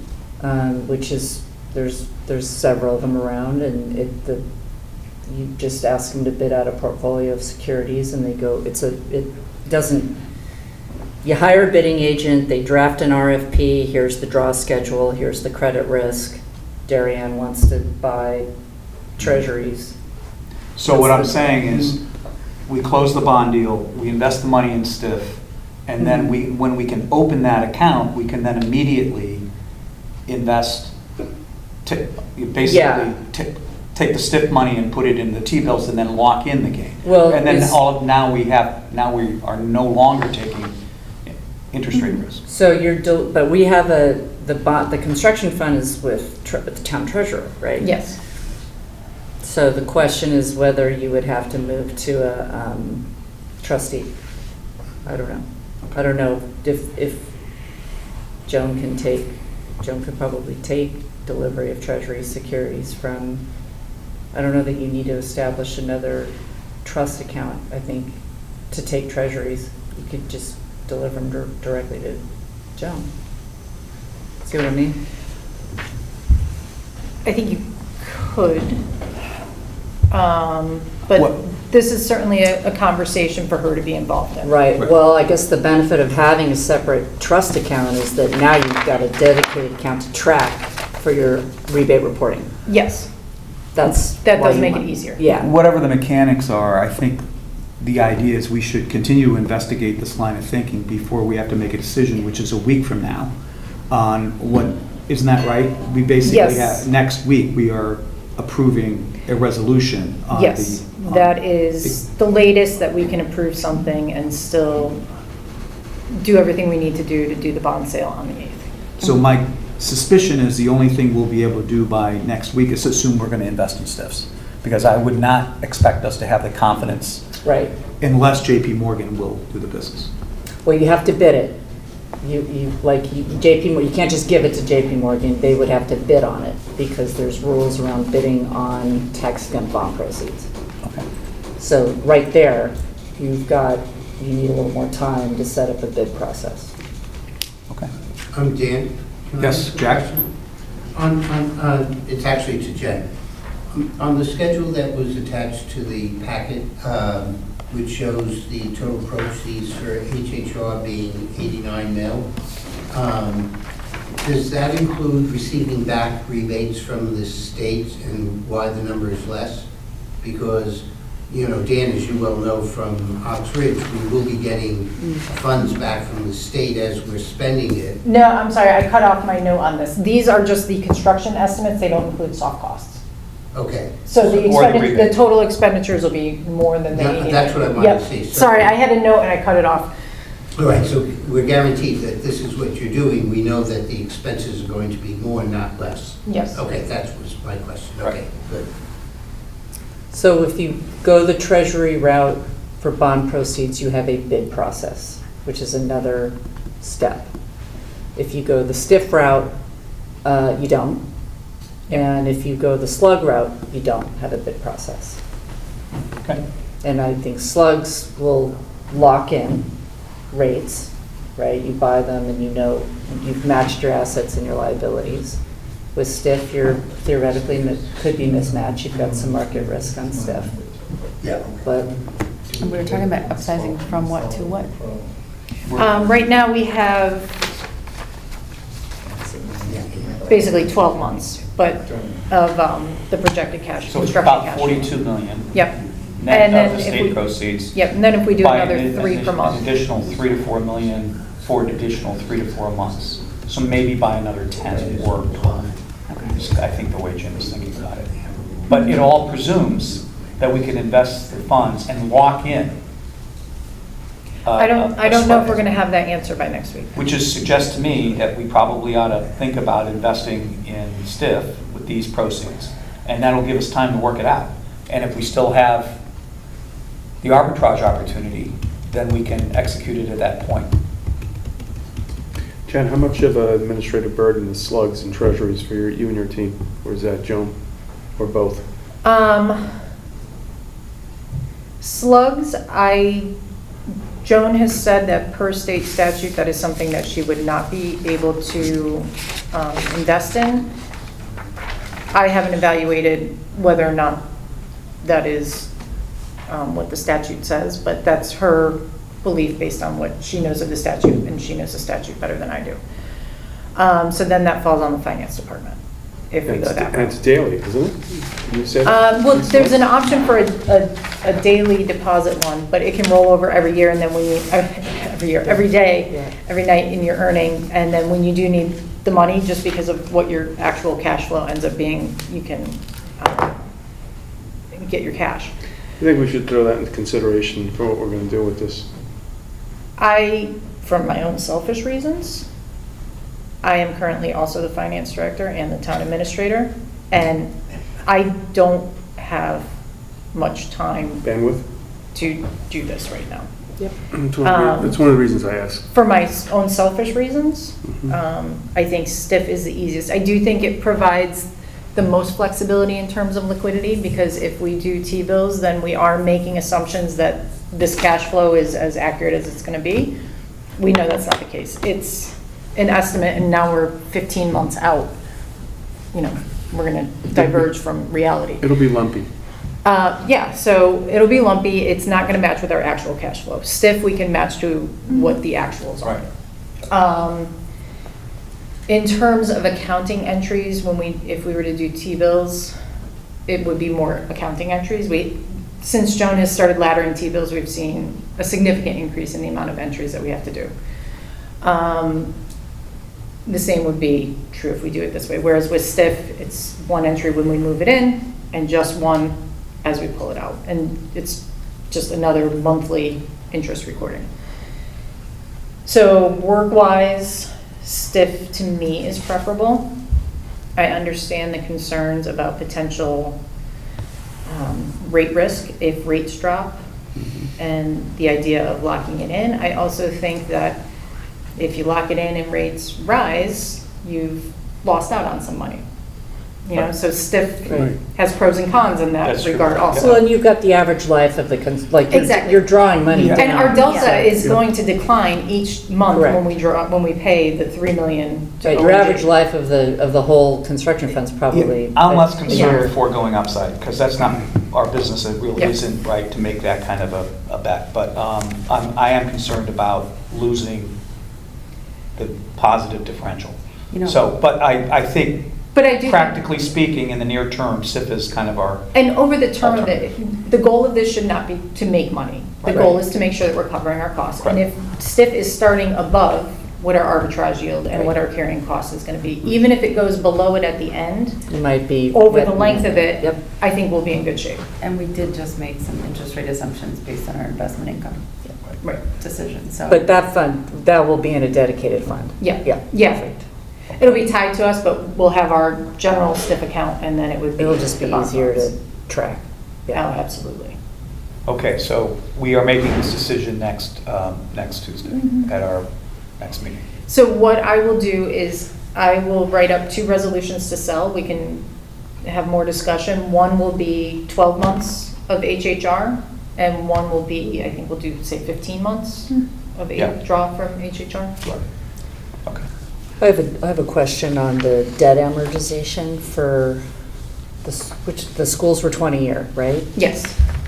which is there's several of them around, and you just ask them to bid out a portfolio of securities, and they go. You hire a bidding agent, they draft an RFP. Here's the draw schedule. Here's the credit risk. Darien wants to buy treasuries. So what I'm saying is, we close the bond deal, we invest the money in STIF, and then when we can open that account, we can then immediately invest, basically take the STIF money and put it in the T-bills and then lock in the gain. Well, and then now we are no longer taking interest rate risk. So but we have the construction fund is with the town treasurer, right? Yes. So the question is whether you would have to move to a trustee. I don't know. I don't know if Joan could probably take delivery of treasury securities from, I don't know that you need to establish another trust account, I think, to take treasuries. You could just deliver them directly to Joan. See what I mean? I think you could. But this is certainly a conversation for her to be involved in. Right. Well, I guess the benefit of having a separate trust account is that now you've got a dedicated account to track for your rebate reporting. Yes. That does make it easier. Yeah. Whatever the mechanics are, I think the idea is we should continue to investigate this line of thinking before we have to make a decision, which is a week from now, on what, isn't that right? We basically have, next week, we are approving a resolution on yes, that is the latest that we can approve something and still do everything we need to do the bond sale on the 8th. So my suspicion is the only thing we'll be able to do by next week is assume we're going to invest in STIFs, because I would not expect us to have the confidence, right, unless J.P. Morgan will do the business. Well, you have to bid it. JP, you can't just give it to JP Morgan, they would have to bid on it, because there's rules around bidding on tax exempt bond proceeds. Okay. So right there, you need a little more time to set up a bid process. Okay. I'm Dan. Can I Yes, ask a Jack? question? It's actually to Jen. On the schedule that was attached to the packet, which shows the total proceeds for HHR being 89 mil, does that include receiving back rebates from the state and why the number is less? Because, you know, Dan, as you well know from Oxbridge, we will be getting funds back from the state as we're spending it. No, I'm sorry, I cut off my note on this. These are just the construction estimates, they don't include soft costs. Okay. So Or the the rebate. total expenditures will be more than the 89. That's what I wanted to see. So- Sorry, I had a note and I cut it off. All right, so we're guaranteed that this is what you're doing. We know that the expenses are going to be more, not less. Yes. Okay, that was my question. Okay, good. So if you go the treasury route for bond proceeds, you have a bid process, which is another step. If you go the STIF route, you don't. And if you go the slug route, you don't have a bid process. Okay. And I think slugs will lock in rates, right? You buy them and you know you've matched your assets and your liabilities. With STIF, you're theoretically could be mismatched. You've got some market risk on STIF. Yeah. But And we were talking about upsizing from what to what? Right now, we have basically 12 months, but of the projected cash, So it's construction about cash. 42 million. Yep. Net And then of the if state we- proceeds. Yep, and then if we do by another an 3 per month. additional 3 to 4 million for an additional 3 to 4 months. So maybe by another 10 or 12. I think the way Jim is thinking about it. But it all presumes that we can invest the funds and lock in. I don't know if spread. we're going to have that answer by next week. Which is suggests to me that we probably ought to think about investing in STIF with these proceeds. And that'll give us time to work it out. And if we still have the arbitrage opportunity, then we can execute it at that point. Jen, how much of an administrative burden is slugs and treasuries for you and your team? Or is that Joan? Or both? Slugs, Joan has said that per state statute, that is something that she would not be able to invest in. I haven't evaluated whether or not that is what the statute says, but that's her belief based on what she knows of the statute, and she knows the statute better than I do. So then that falls on the finance department, if we go that And route. it's daily, isn't it? You said Well, there's an option for a daily deposit one, but it can roll over every year, and then when you, every day, every night in your earning, and then when you do need the money, just because of what your actual cash flow ends up being, you can get your cash. I think we should throw that into consideration for what we're going to do with this. From my own selfish reasons, I am currently also the finance director and the town administrator, and I don't have much time Bandwidth? to do this right now. Yep. That's one of the reasons I asked. For my own selfish reasons, I think STIF is the easiest. I do think it provides the most flexibility in terms of liquidity, because if we do T-bills, then we are making assumptions that this cash flow is as accurate as it's going to be. We know that's not the case. It's an estimate, and now we're 15 months out. You know, we're going to diverge from reality. It'll be lumpy. Yeah, so it'll be lumpy. It's not going to match with our actual cash flow. STIF, we can match to what the actuals are. In terms of accounting entries, if we were to do T-bills, it would be more accounting entries. Since Joan has started laddering T-bills, we've seen a significant increase in the amount of entries that we have to do. The same would be true if we do it this way. Whereas with STIF, it's one entry when we move it in and just one as we pull it out. And it's just another monthly interest recording. So work-wise, STIF to me is preferable. I understand the concerns about potential rate risk if rates drop and the idea of locking it in. I also think that If you lock it in and rates rise, you've lost out on some money. You know, so STIF has pros and cons in that That's true. regard also. Well, and you've got the average life of the, Exactly. you're drawing money down. And our delta Yeah. is going to decline each month Correct. when we pay the 3 million to Right, your ONG. average life of the whole construction fund's probably. I'm less a concerned year. with foregoing upside, because that's not our business. It really Yep. isn't right to make that kind of a bet. But I am concerned about losing the positive differential. So, but I think, But I do think- practically speaking, in the near term, SIF is kind of our, And over the term of it, the goal of this should not be to make money. The Right. goal is to make sure that we're covering our costs. And Right. if STIF is starting above what our arbitrage yield and what our carrying cost is going to be, even if it goes below it at the end, You might be. over the length of it, Yep. I think we'll be in good shape. And we did just make some interest rate assumptions based on our investment income decision, so. But that fund, that will be in a dedicated fund. Yeah. Yeah. Yeah. It'll be tied to us, but we'll have our general STIF account, and then it would be. It'll just be the bond easier funds. to track. Oh, absolutely. okay, so we are making this decision next Tuesday at our next meeting. So what I will do is I will write up 2 resolutions to sell. We can have more discussion. One will be 12 months of HHR, and one will be, I think we'll do, say, 15 months of Yeah. draw from HHR. Okay. I have a question on the debt amortization for which the schools were 20-year, right? Yes.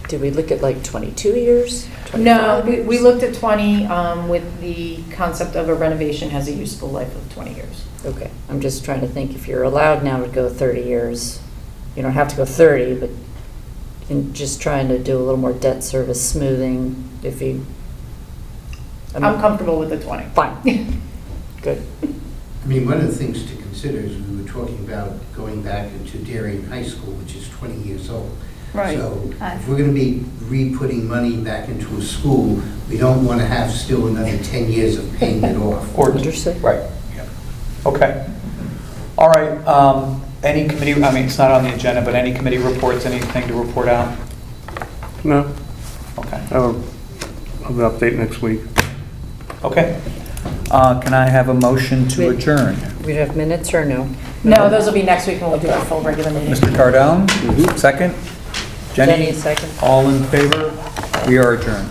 Did we look at like 22 years? No, 25 we looked at 20 with the concept of a renovation has a useful life of 20 years. Okay, I'm just trying to think, if you're allowed now to go 30 years, you don't have to go 30, but in just trying to do a little more debt service smoothing, if you. I'm comfortable with the 20. Fine. Good. I mean, one of the things to consider is we were talking about going back into Darien High School, which is 20 years old. Right. So if we're going to be re-putting money back into a school, we don't want to have still another 10 years of paying it off. Understood. Right, yeah. Okay. All right, any committee, I mean, it's not on the agenda, but any committee reports, anything to report out? No. Okay. I'll have an update next week. Okay. Can I have a motion to adjourn? We have minutes or no? No, those will be next week when we'll do our full regular meeting. Mr. Cardone, second? Jenny, second. All in favor? We are adjourned.